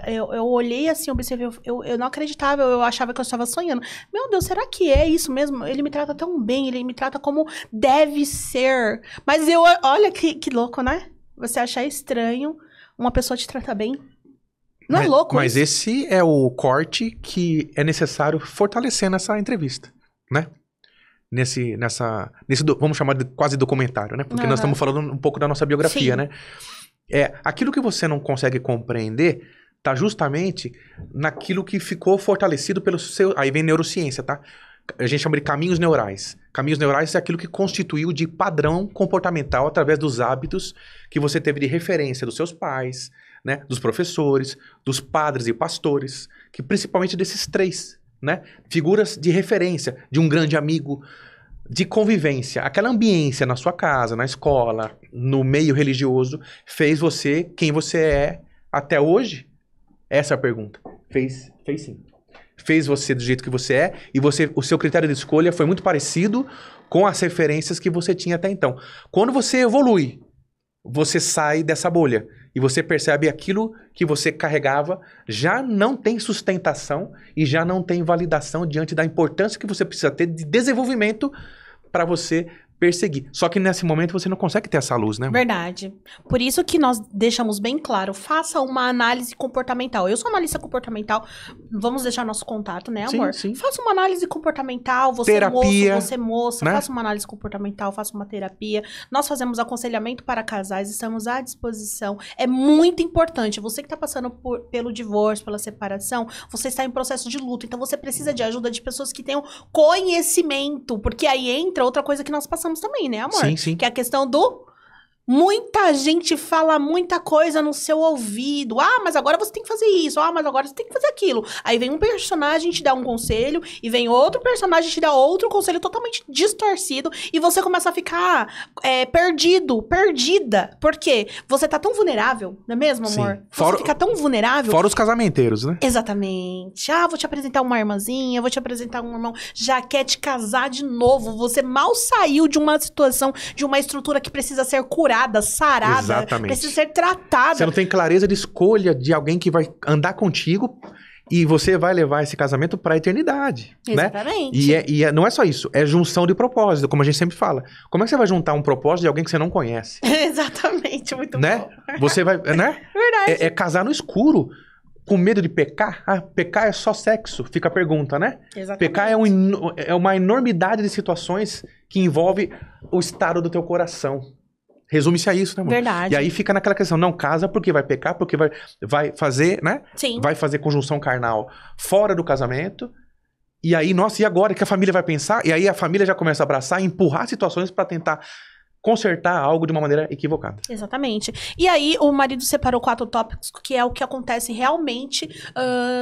eu olhei assim, observei, eu não acreditava, eu achava que eu estava sonhando. Meu Deus, será que é isso mesmo? Ele me trata tão bem, ele me trata como deve ser. Mas olha que louco, né? Você achar estranho uma pessoa te tratar bem. Não é louco Mas isso? esse é o corte que é necessário fortalecer nessa entrevista, né? Vamos chamar de quase documentário, né? Porque nós estamos falando um pouco da nossa biografia, Sim. né? Aquilo que você não consegue compreender tá justamente naquilo que ficou fortalecido pelo seu... Aí vem neurociência, tá? A gente chama de caminhos neurais. Caminhos neurais é aquilo que constituiu de padrão comportamental através dos hábitos que você teve de referência dos seus pais, né? Dos professores, dos padres e pastores, que principalmente desses três, né? Figuras de referência, de um grande amigo, de convivência. Aquela ambiência na sua casa, na escola, no meio religioso, fez você quem você é até hoje? Essa é a pergunta. Fez sim. Fez você do jeito que você é, e o seu critério de escolha foi muito parecido com as referências que você tinha até então. Quando você evolui, você sai dessa bolha e você percebe aquilo que você carregava já não tem sustentação e já não tem validação diante da importância que você precisa ter de desenvolvimento para você perseguir. Só que nesse momento você não consegue ter essa luz, né? Verdade. Por isso que nós deixamos bem claro, faça uma análise comportamental. Eu sou analista comportamental, vamos deixar nosso contato, né, amor? Sim. Faça uma análise comportamental, você Terapia, moço, você moça, né? faça uma análise comportamental, faça uma terapia. Nós fazemos aconselhamento para casais, estamos à disposição. É muito importante, você que está passando pelo divórcio, pela separação, você está em processo de luto, então você precisa de ajuda de pessoas que tenham conhecimento, porque aí entra outra coisa que nós passamos também, né, amor? Sim. Que é a questão do... Muita gente fala muita coisa no seu ouvido. Ah, mas agora você tem que fazer isso. Ah, mas agora você tem que fazer aquilo. Aí vem um personagem te dá um conselho e vem outro personagem te dá outro conselho totalmente distorcido e você começa a ficar perdida. Por quê? Você tá tão vulnerável, não é mesmo, amor? Você fica tão vulnerável. Fora os casamenteiros, né? Exatamente. Ah, vou te apresentar uma irmãzinha, vou te apresentar um irmão. Já quer te casar de novo. Você mal saiu de uma situação, de uma estrutura que precisa ser curada, sarada, Exatamente. precisa ser tratada. Você não tem clareza de escolha de alguém que vai andar contigo e você vai levar esse casamento para a eternidade, Exatamente. né? E não é só isso, é junção de propósito, como a gente sempre fala. Como é que você vai juntar um propósito de alguém que você não conhece? Exatamente, muito né? bom. Você vai, né? Verdade. É casar no escuro, com medo de pecar. Ah, pecar é só sexo, fica a pergunta, né? Exatamente. Pecar é uma enormidade de situações que envolve o estado do teu coração. Resume-se a isso, né, amor? Verdade. E aí fica naquela questão, não casa porque vai pecar, porque vai fazer, né? Sim. Vai fazer conjunção carnal fora do casamento. E aí, nossa, e agora? O que a família vai pensar? E aí a família já começa a abraçar e empurrar situações para tentar consertar algo de uma maneira equivocada. Exatamente. E aí, o marido separou 4 tópicos, que é o que acontece realmente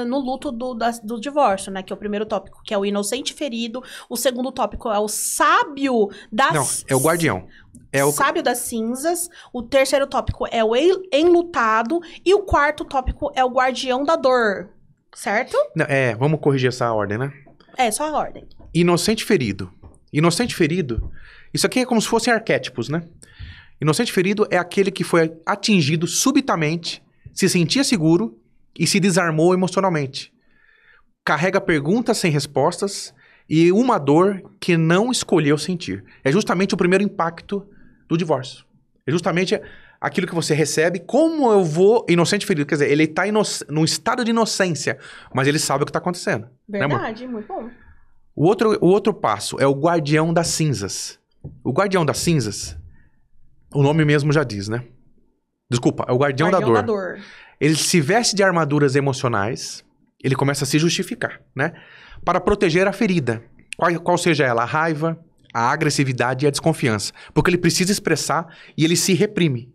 no luto do divórcio, né? Que é o primeiro tópico, que é o inocente ferido. O segundo tópico é o sábio das... Não, é o guardião. É o sábio das cinzas. O terceiro tópico é o enlutado. E o quarto tópico é o guardião da dor. Certo? Não, vamos corrigir essa ordem, né? É, só a ordem. Inocente ferido. Inocente ferido... Isso aqui é como se fossem arquétipos, né? Inocente ferido é aquele que foi atingido subitamente, se sentia seguro e se desarmou emocionalmente. Carrega perguntas sem respostas e uma dor que não escolheu sentir. É justamente o primeiro impacto do divórcio. É justamente aquilo que você recebe, como eu vou... Inocente ferido, quer dizer, ele está num estado de inocência, mas ele sabe o que está acontecendo. Verdade, né, muito bom. O outro passo é o guardião das cinzas. O guardião das cinzas, o nome mesmo já diz, né? Desculpa, é o guardião da dor. Ele se veste de armaduras emocionais, ele começa a se justificar, né? Para proteger a ferida, qual seja ela, a raiva, a agressividade e a desconfiança. Porque ele precisa expressar e ele se reprime.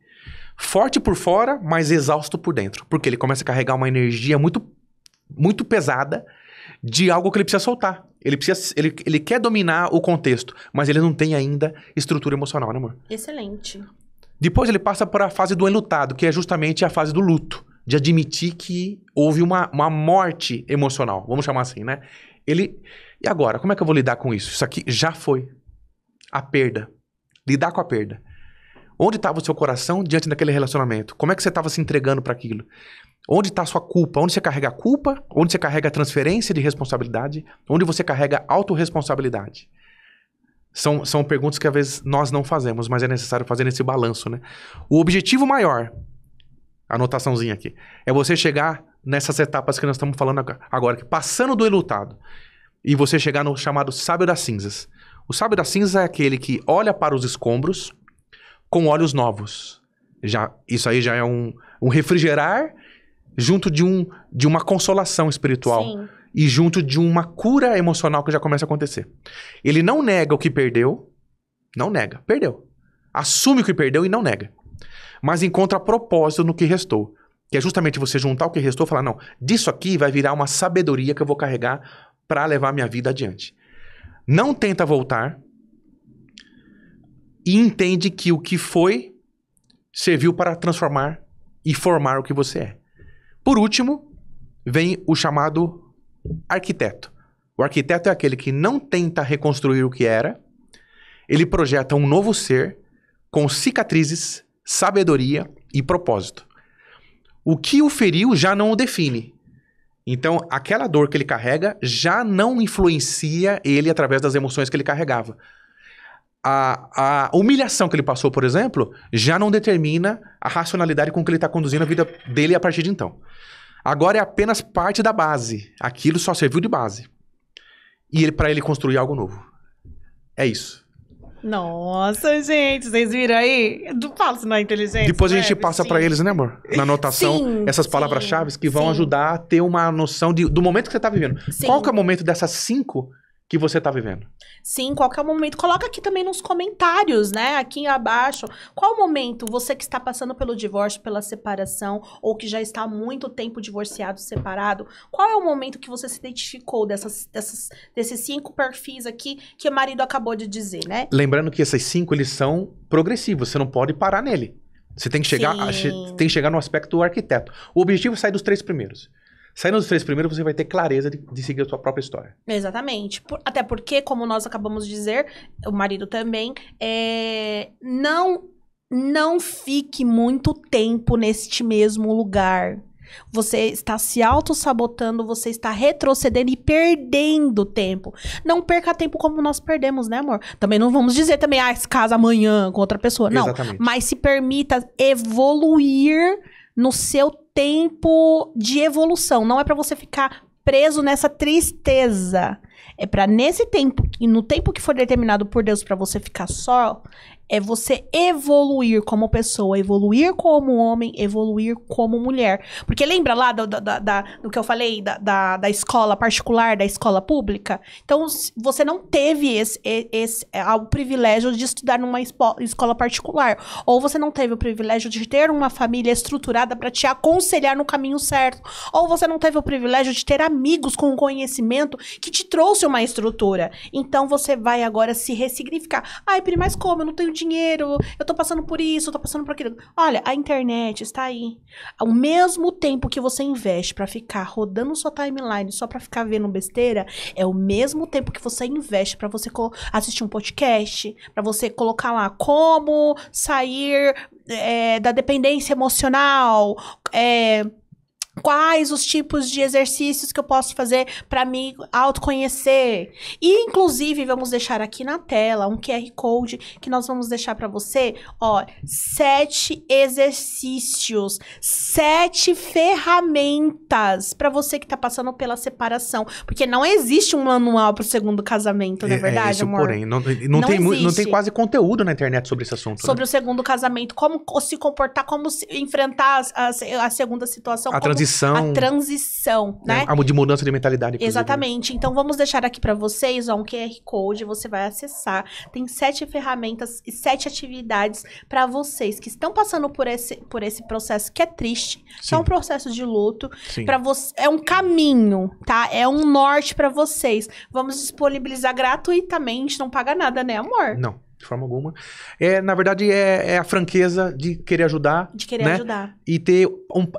Forte por fora, mas exausto por dentro. Porque ele começa a carregar uma energia muito, muito pesada de algo que ele precisa soltar. Ele quer dominar o contexto, mas ele não tem ainda estrutura emocional, né, amor? Excelente. Depois ele passa para a fase do enlutado, que é justamente a fase do luto, de admitir que houve uma morte emocional, vamos chamar assim, né? E agora, como é que eu vou lidar com isso? Isso aqui já foi. A perda. Lidar com a perda. Onde estava o seu coração diante daquele relacionamento? Como é que você estava se entregando para aquilo? Onde está a sua culpa? Onde você carrega a culpa? Onde você carrega a transferência de responsabilidade? Onde você carrega a autorresponsabilidade? São perguntas que às vezes nós não fazemos, mas é necessário fazer nesse balanço, né? O objetivo maior, anotaçãozinha aqui, é você chegar nessas etapas que nós estamos falando agora, que passando do enlutado, e você chegar no chamado sábio das cinzas. O sábio das cinzas é aquele que olha para os escombros com olhos novos. Isso aí já é um refrigerar junto de uma consolação espiritual. Sim. E junto de uma cura emocional que já começa a acontecer. Ele não nega o que perdeu. Não nega. Perdeu. Assume o que perdeu e não nega. Mas encontra propósito no que restou. Que é justamente você juntar o que restou e falar, não, disso aqui vai virar uma sabedoria que eu vou carregar para levar minha vida adiante. Não tenta voltar. E entende que o que foi serviu para transformar e formar o que você é. Por último, vem o chamado arquiteto. O arquiteto é aquele que não tenta reconstruir o que era, ele projeta um novo ser com cicatrizes, sabedoria e propósito. O que o feriu já não o define. Então, aquela dor que ele carrega já não influencia ele através das emoções que ele carregava. A humilhação que ele passou, por exemplo, já não determina a racionalidade com que ele está conduzindo a vida dele a partir de então. Agora é apenas parte da base. Aquilo só serviu de base. E para ele construir algo novo. É isso. Nossa, gente, vocês viram aí? Do passo na inteligência. Depois a gente passa para eles, né, amor? Na anotação, Sim, essas palavras-chave que vão ajudar a ter uma noção do momento que você está vivendo. Sim. Qual que é o momento dessas 5 que você está vivendo? Sim, qualquer momento. Coloca aqui também nos comentários, né? Aqui abaixo. Qual momento você que está passando pelo divórcio, pela separação, ou que já está há muito tempo divorciado, separado, qual é o momento que você se identificou desses 5 perfis aqui que o marido acabou de dizer, né? Lembrando que esses 5, eles são progressivos. Você não pode parar nele. Você tem que chegar no aspecto do arquiteto. O objetivo é sair dos 3 primeiros. Saindo dos 3 primeiros, você vai ter clareza de seguir a sua própria história. Exatamente. Até porque, como nós acabamos de dizer, o marido também, não fique muito tempo neste mesmo lugar. Você está se auto-sabotando, você está retrocedendo e perdendo tempo. Não perca tempo como nós perdemos, né, amor? Também não vamos dizer também, se casa amanhã com outra pessoa. Não, exatamente. Mas se permita evoluir no seu tempo de evolução. Não é para você ficar preso nessa tristeza. É para nesse tempo, e no tempo que for determinado por Deus para você ficar só, é você evoluir como pessoa, evoluir como homem, evoluir como mulher. Porque lembra lá do que eu falei, da escola particular, da escola pública? Então, você não teve o privilégio de estudar numa escola particular. Ou você não teve o privilégio de ter uma família estruturada para te aconselhar no caminho certo. Ou você não teve o privilégio de ter amigos com conhecimento que te trouxe uma estrutura. Então, você vai agora se ressignificar. Ai, Pri, mas como? Eu não tenho dinheiro, eu tô passando por isso, eu tô passando por aquilo. Olha, a internet está aí. Ao mesmo tempo que você investe pra ficar rodando sua timeline só pra ficar vendo besteira, é o mesmo tempo que você investe pra você assistir um podcast, pra você colocar lá como sair da dependência emocional, quais os tipos de exercícios que eu posso fazer para me autoconhecer. E, inclusive, vamos deixar aqui na tela um QR Code que nós vamos deixar para você, 7 exercícios, 7 ferramentas para você que tá passando pela separação. Porque não existe um manual pro segundo casamento, não é verdade, isso, amor? Porém, não tem quase conteúdo na internet sobre esse assunto. Sobre o segundo casamento, como se comportar, como enfrentar a segunda situação. A transição, né? De mudança de mentalidade. Exatamente. Então, vamos deixar aqui para vocês, um QR Code, você vai acessar. Tem 7 ferramentas e 7 atividades para vocês que estão passando por esse processo que é triste, que é um processo de luto. Para você, é um caminho, tá? É um norte para vocês. Vamos disponibilizar gratuitamente, não paga nada, né, amor? Não. De forma alguma. Na verdade, é a franqueza de querer ajudar. De querer ajudar. E ter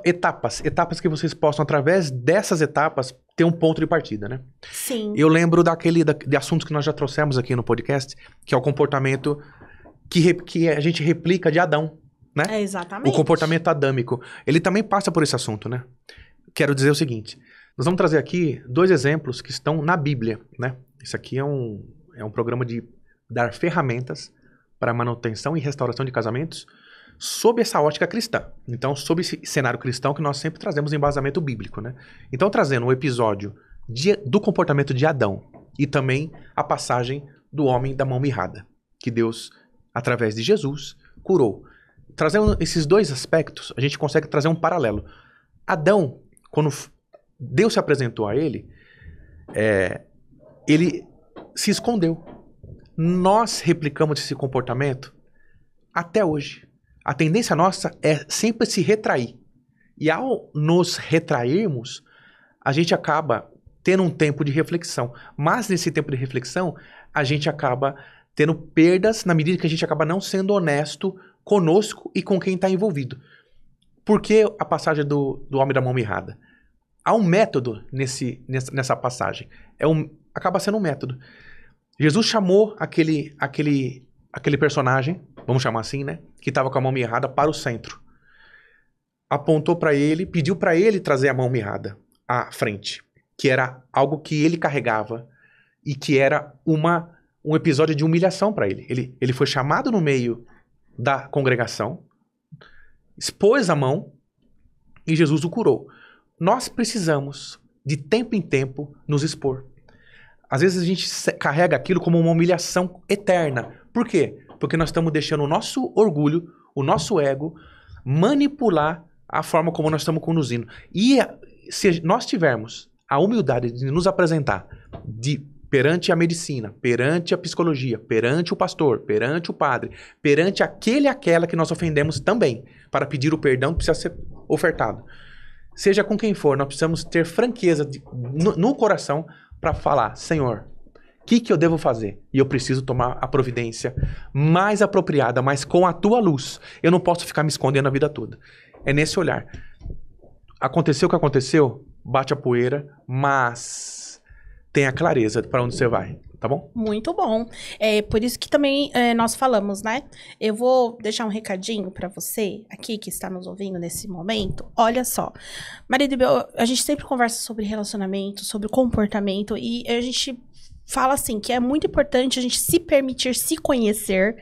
etapas. Etapas que vocês possam, através dessas etapas, ter um ponto de partida, né? Sim. Eu lembro de assuntos que nós já trouxemos aqui no podcast, que é o comportamento que a gente replica de Adão, né? Exatamente. O comportamento adâmico. Ele também passa por esse assunto, né? Quero dizer o seguinte. Nós vamos trazer aqui 2 exemplos que estão na Bíblia, né? Isso aqui é um programa de dar ferramentas para manutenção e restauração de casamentos sob essa ótica cristã. Então, sob esse cenário cristão que nós sempre trazemos embasamento bíblico, né? Então, trazendo um episódio do comportamento de Adão e também a passagem do homem da mão mirrada, que Deus, através de Jesus, curou. Trazendo esses 2 aspectos, a gente consegue trazer um paralelo. Adão, quando Deus se apresentou a ele se escondeu. Nós replicamos esse comportamento até hoje. A tendência nossa é sempre se retrair. E ao nos retrairmos, a gente acaba tendo um tempo de reflexão. Mas nesse tempo de reflexão, a gente acaba tendo perdas na medida que a gente acaba não sendo honesto conosco e com quem está envolvido. Por que a passagem do homem da mão mirrada? Há um método nessa passagem. Acaba sendo um método. Jesus chamou aquele personagem, vamos chamar assim, né? Que estava com a mão mirrada para o centro. Apontou para ele, pediu para ele trazer a mão mirrada à frente. Que era algo que ele carregava e que era um episódio de humilhação para ele. Ele foi chamado no meio da congregação, expôs a mão e Jesus o curou. Nós precisamos, de tempo em tempo, nos expor. Às vezes a gente carrega aquilo como uma humilhação eterna. Por quê? Porque nós estamos deixando o nosso orgulho, o nosso ego, manipular a forma como nós estamos conduzindo. E se nós tivermos a humildade de nos apresentar perante a medicina, perante a psicologia, perante o pastor, perante o padre, perante aquele e aquela que nós ofendemos também, para pedir o perdão que precisa ser ofertado. Seja com quem for, nós precisamos ter franqueza no coração para falar, Senhor, o que eu devo fazer? E eu preciso tomar a providência mais apropriada, mas com a tua luz. Eu não posso ficar me escondendo a vida toda. É nesse olhar. Aconteceu o que aconteceu, bate a poeira, mas tenha clareza para onde você vai, tá bom? Muito bom. É por isso que também nós falamos, né? Eu vou deixar um recadinho para você aqui que está nos ouvindo nesse momento. Olha só, marido e meu, a gente sempre conversa sobre relacionamento, sobre comportamento e a gente fala assim, que é muito importante a gente se permitir se conhecer,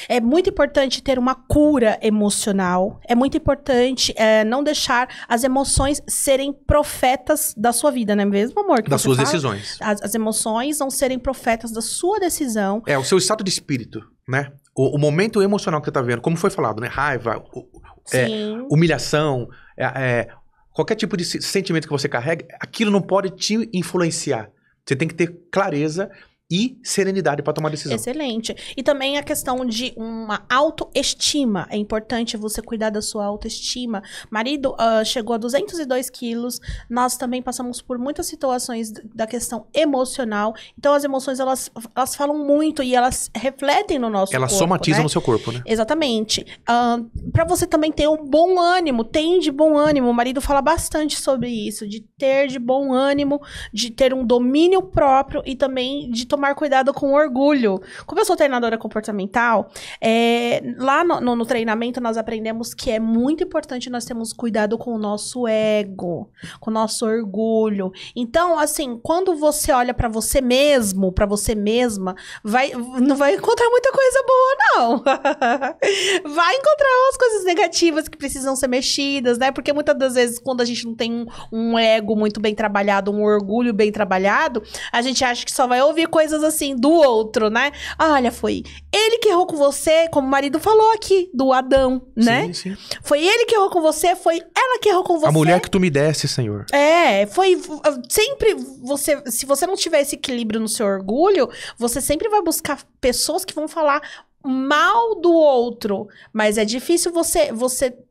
é muito importante ter uma cura emocional, é muito importante não deixar as emoções serem profetas da sua vida, não é mesmo, amor? Das suas decisões. As emoções não serem profetas da sua decisão. É, o seu estado de espírito, né? O momento emocional que você tá vendo, como foi falado, né? Raiva, humilhação, qualquer tipo de sentimento que você carrega, aquilo não pode te influenciar. Você tem que ter clareza e serenidade para tomar decisão. Excelente. E também a questão de uma autoestima. É importante você cuidar da sua autoestima. Marido chegou a 202 quilos. Nós também passamos por muitas situações da questão emocional. Então, as emoções, elas falam muito e elas refletem no nosso corpo. Elas somatizam no seu corpo, né? Exatamente. Para você também ter um bom ânimo, tem de bom ânimo. O marido fala bastante sobre isso, de ter de bom ânimo, de ter um domínio próprio e também de tomar cuidado com orgulho. Como eu sou treinadora comportamental, lá no treinamento nós aprendemos que é muito importante nós termos cuidado com o nosso ego, com o nosso orgulho. Então, assim, quando você olha pra você mesmo, pra você mesma, não vai encontrar muita coisa boa, não. Vai encontrar as coisas negativas que precisam ser mexidas, né? Porque muitas das vezes, quando a gente não tem um ego muito bem trabalhado, um orgulho bem trabalhado, a gente acha que só vai ouvir coisas assim do outro, né? Olha, foi ele que errou com você, como o marido falou aqui, do Adão, né? Sim, sim. Foi ele que errou com você, foi ela que errou com você. A mulher que tu me desse, Senhor. Foi sempre se você não tiver esse equilíbrio no seu orgulho, você sempre vai buscar pessoas que vão falar mal do outro, mas é difícil você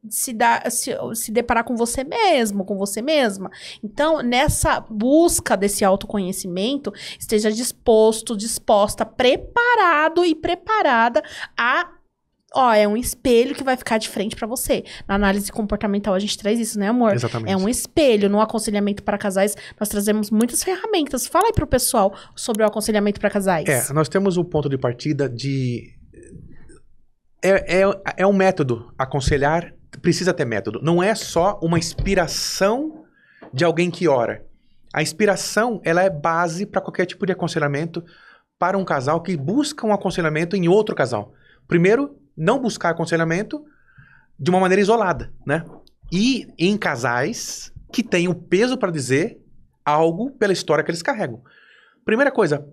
se deparar com você mesmo, com você mesma. Então, nessa busca desse autoconhecimento, esteja disposta, preparado e preparada é um espelho que vai ficar de frente pra você. Na análise comportamental a gente traz isso, né, amor? Exatamente. É um espelho. No aconselhamento para casais, nós trazemos muitas ferramentas. Fala aí pro pessoal sobre o aconselhamento para casais. Nós temos um ponto de partida de... É um método. Aconselhar precisa ter método. Não é só uma inspiração de alguém que ora. A inspiração, ela é base para qualquer tipo de aconselhamento para um casal que busca um aconselhamento em outro casal. Primeiro, não buscar aconselhamento de uma maneira isolada, né? E em casais que têm o peso para dizer algo pela história que eles carregam. Primeira coisa,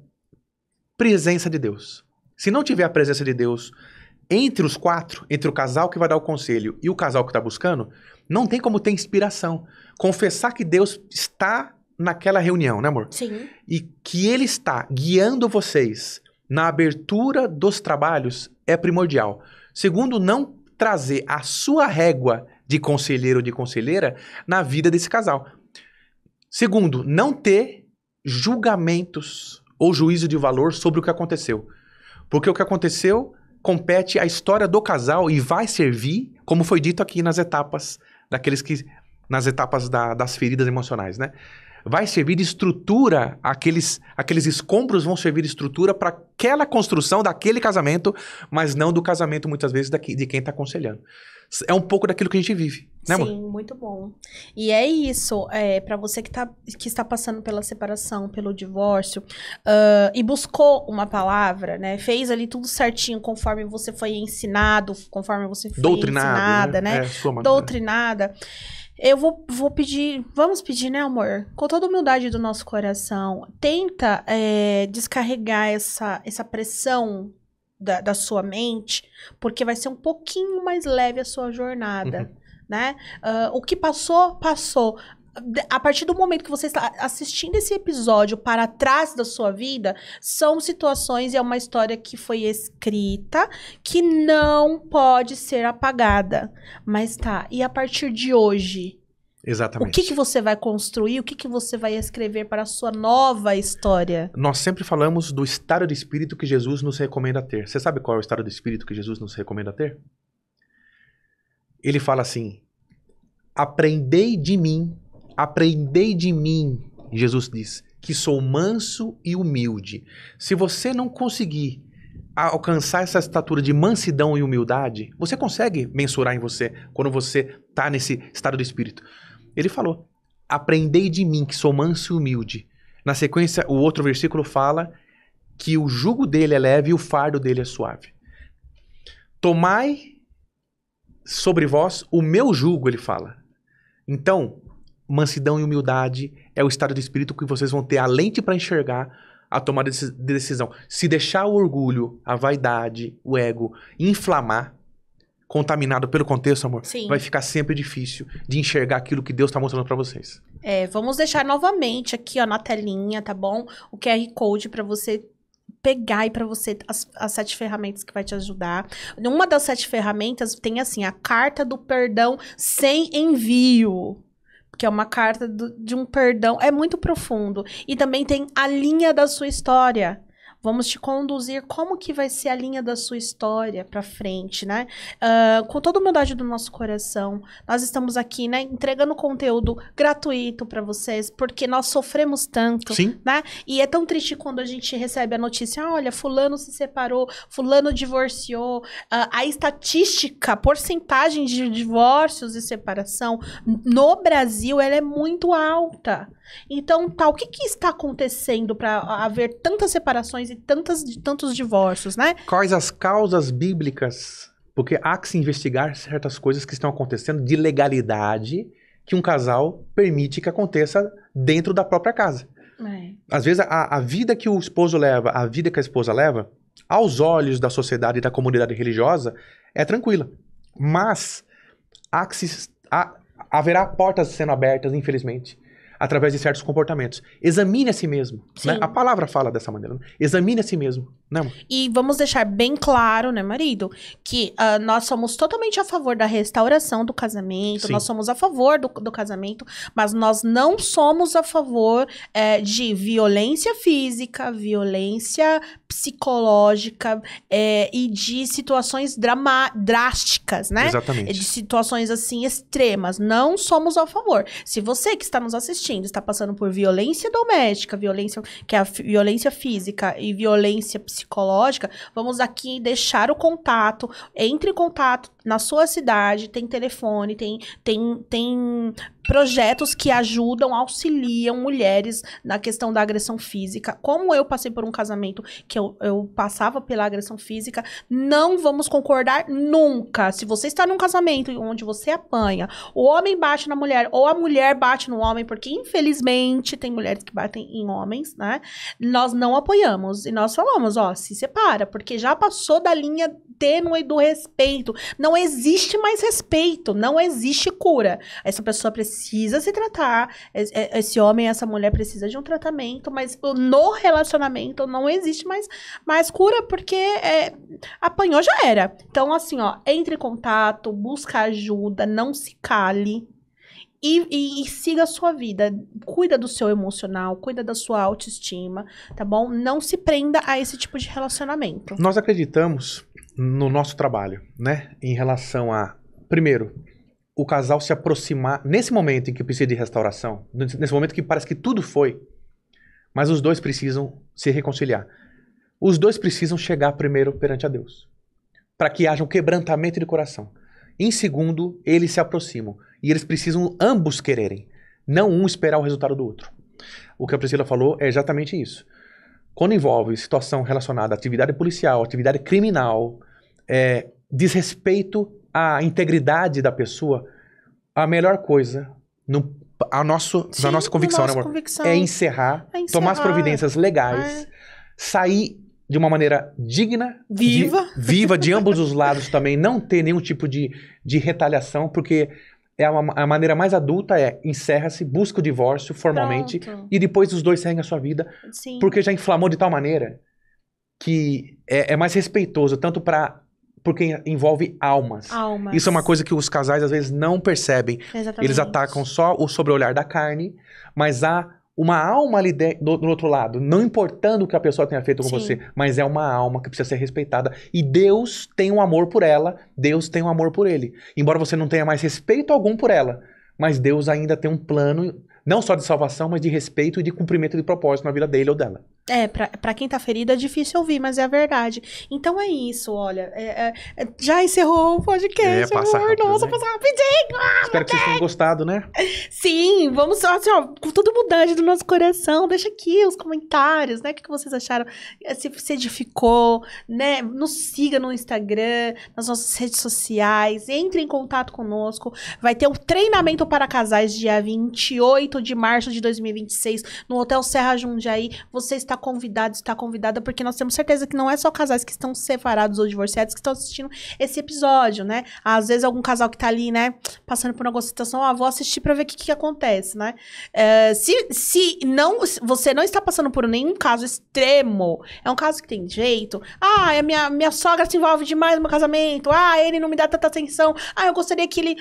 presença de Deus. Se não tiver a presença de Deus entre os quatro, entre o casal que vai dar o conselho e o casal que está buscando, não tem como ter inspiração. Confessar que Deus está naquela reunião, né, amor? Sim. E que Ele está guiando vocês na abertura dos trabalhos é primordial. Segundo, não trazer a sua régua de conselheiro ou de conselheira na vida desse casal. Segundo, não ter julgamentos ou juízo de valor sobre o que aconteceu. Porque o que aconteceu compete à história do casal e vai servir, como foi dito aqui nas etapas das feridas emocionais, né? vai servir de estrutura, aqueles escombros vão servir de estrutura para aquela construção daquele casamento, mas não do casamento, muitas vezes, de quem está aconselhando. É um pouco daquilo que a gente vive, né, amor? Sim, muito bom. E é isso, para você que está passando pela separação, pelo divórcio, e buscou uma palavra, né? Fez ali tudo certinho, conforme você foi ensinado, conforme você foi ensinada, né? Doutrinada. Eu vou pedir, vamos pedir, né, amor? Com toda a humildade do nosso coração, tenta descarregar essa pressão da sua mente, porque vai ser um pouquinho mais leve a sua jornada, né? O que passou, passou. A partir do momento que você está assistindo esse episódio para trás da sua vida, são situações e é uma história que foi escrita, que não pode ser apagada. Mas tá, e a partir de hoje? Exatamente. O que você vai construir? O que você vai escrever para a sua nova história? Nós sempre falamos do estado de espírito que Jesus nos recomenda ter. Você sabe qual é o estado de espírito que Jesus nos recomenda ter? Ele fala assim: aprendei de mim, Jesus diz, que sou manso e humilde. Se você não conseguir alcançar essa estatura de mansidão e humildade, você consegue mensurar em você quando você está nesse estado de espírito. Ele falou, aprendei de mim, que sou manso e humilde. Na sequência, o outro versículo fala que o jugo dele é leve e o fardo dele é suave. Tomai sobre vós o meu jugo, ele fala. Então, mansidão e humildade é o estado de espírito que vocês vão ter a lente para enxergar a tomada de decisão. Se deixar o orgulho, a vaidade, o ego inflamar, contaminado pelo contexto, amor, Sim. vai ficar sempre difícil de enxergar aquilo que Deus está mostrando para vocês. Vamos deixar novamente aqui, ó, na telinha, tá bom? O QR Code para você pegar e para você as 7 ferramentas que vai te ajudar. Uma das 7 ferramentas tem assim, a carta do perdão sem envio. Que é uma carta de um perdão, é muito profundo. E também tem a linha da sua história. Vamos te conduzir como que vai ser a linha da sua história pra frente, né? Com toda a humildade do nosso coração, nós estamos aqui, né, entregando conteúdo gratuito pra vocês, porque nós sofremos tanto, Sim. né? E é tão triste quando a gente recebe a notícia, olha, fulano se separou, fulano divorciou. A estatística, a porcentagem de divórcios e separação no Brasil, ela é muito alta. Então, tá, o que está acontecendo para haver tantas separações e tantos divórcios, né? Quais as causas bíblicas? Porque há que se investigar certas coisas que estão acontecendo de legalidade que um casal permite que aconteça dentro da própria casa. Às vezes, a vida que o esposo leva, a vida que a esposa leva, aos olhos da sociedade e da comunidade religiosa, é tranquila. Mas haverá portas sendo abertas, infelizmente, através de certos comportamentos. Examine a si mesmo. Né? A palavra fala dessa maneira. Né? Examine a si mesmo. Né, amor? E vamos deixar bem claro, né, marido, que nós somos totalmente a favor da restauração do casamento, nós somos a favor do casamento, mas nós não somos a favor de violência física, violência psicológica e de situações drásticas, né? Exatamente. De situações, assim, extremas. Não somos a favor. Se você que está nos assistindo está passando por violência doméstica, que é a violência física e violência psicológica, vamos aqui deixar o contato, entre em contato na sua cidade, tem telefone, tem projetos que ajudam, auxiliam mulheres na questão da agressão física. Como eu passei por um casamento que eu passava pela agressão física, não vamos concordar nunca. Se você está num casamento onde você apanha, o homem bate na mulher ou a mulher bate no homem, porque infelizmente tem mulheres que batem em homens, né? Nós não apoiamos e nós falamos, ó, se separa, porque já passou da linha tênue do respeito. Não existe mais respeito, não existe cura. Essa pessoa precisa se tratar, esse homem, essa mulher precisa de um tratamento, mas no relacionamento não existe mais cura, porque apanhou, já era. Então, assim, ó, entre em contato, busca ajuda, não se cale. E siga a sua vida. Cuida do seu emocional, cuida da sua autoestima, tá bom? Não se prenda a esse tipo de relacionamento. Nós acreditamos no nosso trabalho, né? Em relação a, primeiro, o casal se aproximar, nesse momento em que precisa de restauração, nesse momento que parece que tudo foi, mas os dois precisam se reconciliar. Os dois precisam chegar primeiro perante a Deus, para que haja um quebrantamento de coração. Em segundo, eles se aproximam. E eles precisam ambos quererem, não um esperar o resultado do outro. O que a Priscila falou é exatamente isso. Quando envolve situação relacionada à atividade policial, atividade criminal, desrespeito à integridade da pessoa, a melhor coisa, na nossa convicção, né, amor? É encerrar, tomar as providências legais, sair de uma maneira digna, viva de ambos os lados também, não ter nenhum tipo de retaliação, porque a maneira mais adulta encerra-se, busca o divórcio formalmente. Pronto. E depois os dois seguem a sua vida. Sim. Porque já inflamou de tal maneira que é mais respeitoso, tanto porque envolve almas. Isso é uma coisa que os casais às vezes não percebem. Exatamente. Eles atacam só o sobre-olhar da carne, mas há uma alma ali do outro lado, não importando o que a pessoa tenha feito com você, mas é uma alma que precisa ser respeitada. E Deus tem um amor por ela, Deus tem um amor por ele. Embora você não tenha mais respeito algum por ela, mas Deus ainda tem um plano, não só de salvação, mas de respeito e de cumprimento de propósito na vida dele ou dela. Pra quem tá ferido é difícil ouvir, mas é a verdade. Então é isso, olha. Já encerrou o podcast, passa amor. rápido, Nossa, né? passa rapidinho. Espero que vocês tenham gostado, né? Sim, vamos assim, ó, com tudo mudante do nosso coração. Deixa aqui os comentários, né? O que vocês acharam? Se edificou, né? Nos siga no Instagram, nas nossas redes sociais. Entre em contato conosco. Vai ter um treinamento para casais dia 28 de março de 2026 no Hotel Serra Jundiaí. Você está convidado, está convidada, porque nós temos certeza que não é só casais que estão separados ou divorciados que estão assistindo esse episódio, né? Às vezes algum casal que tá ali, né, passando por alguma situação, vou assistir pra ver o que acontece, né? Se você não está passando por nenhum caso extremo, é um caso que tem jeito, a minha sogra se envolve demais no meu casamento, ele não me dá tanta atenção, eu gostaria que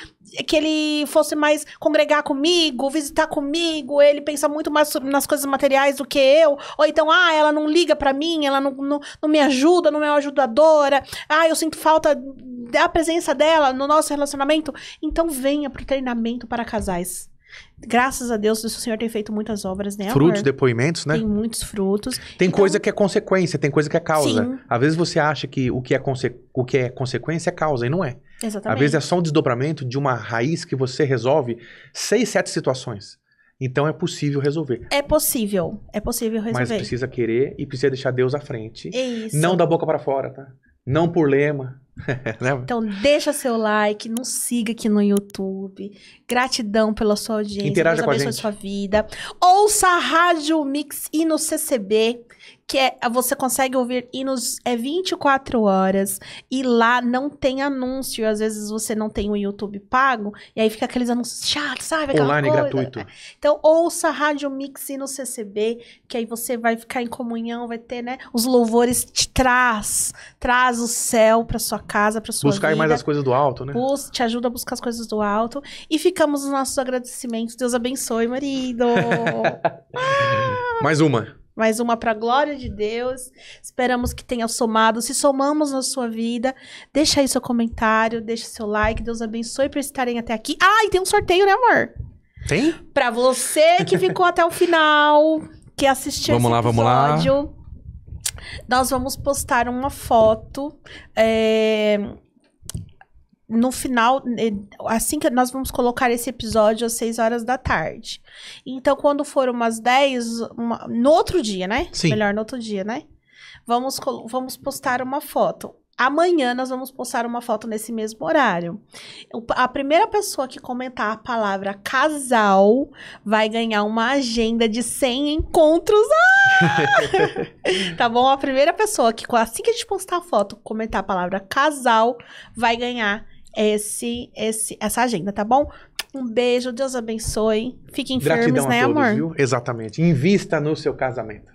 ele fosse mais congregar comigo, visitar comigo, ele pensa muito mais nas coisas materiais do que eu, ou então, ela não liga pra mim, ela não me ajuda, não é uma ajudadora, eu sinto falta da presença dela no nosso relacionamento. Então venha pro treinamento para casais. Graças a Deus, o Senhor tem feito muitas obras, né, amor? Frutos, depoimentos, né? Tem muitos frutos. Tem coisa que é consequência, tem coisa que é causa. Sim. Às vezes você acha que o que é consequência é causa, e não é. Exatamente. Às vezes é só um desdobramento de uma raiz que você resolve 6, 7 situações. Então é possível resolver. É possível resolver. Mas precisa querer e precisa deixar Deus à frente. Isso. Não da boca para fora, tá? Não por lema. Então deixa seu like, nos siga aqui no YouTube. Gratidão pela sua audiência. Interaja Deus com a abençoe gente. sua vida. Ouça a Rádio Mix e no CCB, que você consegue ouvir hinos 24 horas. E lá não tem anúncio. Às vezes você não tem o YouTube pago. E aí fica aqueles anúncios chatos, sabe? Online gratuito. Então ouça a Rádio Mix e no CCB, que aí você vai ficar em comunhão, vai ter, né? Os louvores te traz o céu pra sua casa, pra sua buscar vida. mais as coisas do alto, né? Te ajuda a buscar as coisas do alto. E ficamos nos nossos agradecimentos. Deus abençoe, marido. Mais uma para a glória de Deus. Esperamos que tenha somado. Se somamos na sua vida, deixa aí seu comentário, deixa seu like. Deus abençoe por estarem até aqui. E tem um sorteio, né, amor? Tem? Para você que ficou até o final, que assistiu esse episódio. Vamos lá. Nós vamos postar uma foto no final, assim que nós vamos colocar esse episódio às 6 horas da tarde. Então, quando for umas 10, no outro dia, né? Sim. Melhor no outro dia, né? Vamos postar uma foto. Amanhã nós vamos postar uma foto nesse mesmo horário. A primeira pessoa que comentar a palavra casal vai ganhar uma agenda de 100 encontros. Tá bom? A primeira pessoa que, assim que a gente postar a foto, comentar a palavra casal, vai ganhar essa agenda, tá bom? Um beijo, Deus abençoe. Fiquem firmes, né, a todos, amor? Viu? Exatamente. Invista no seu casamento.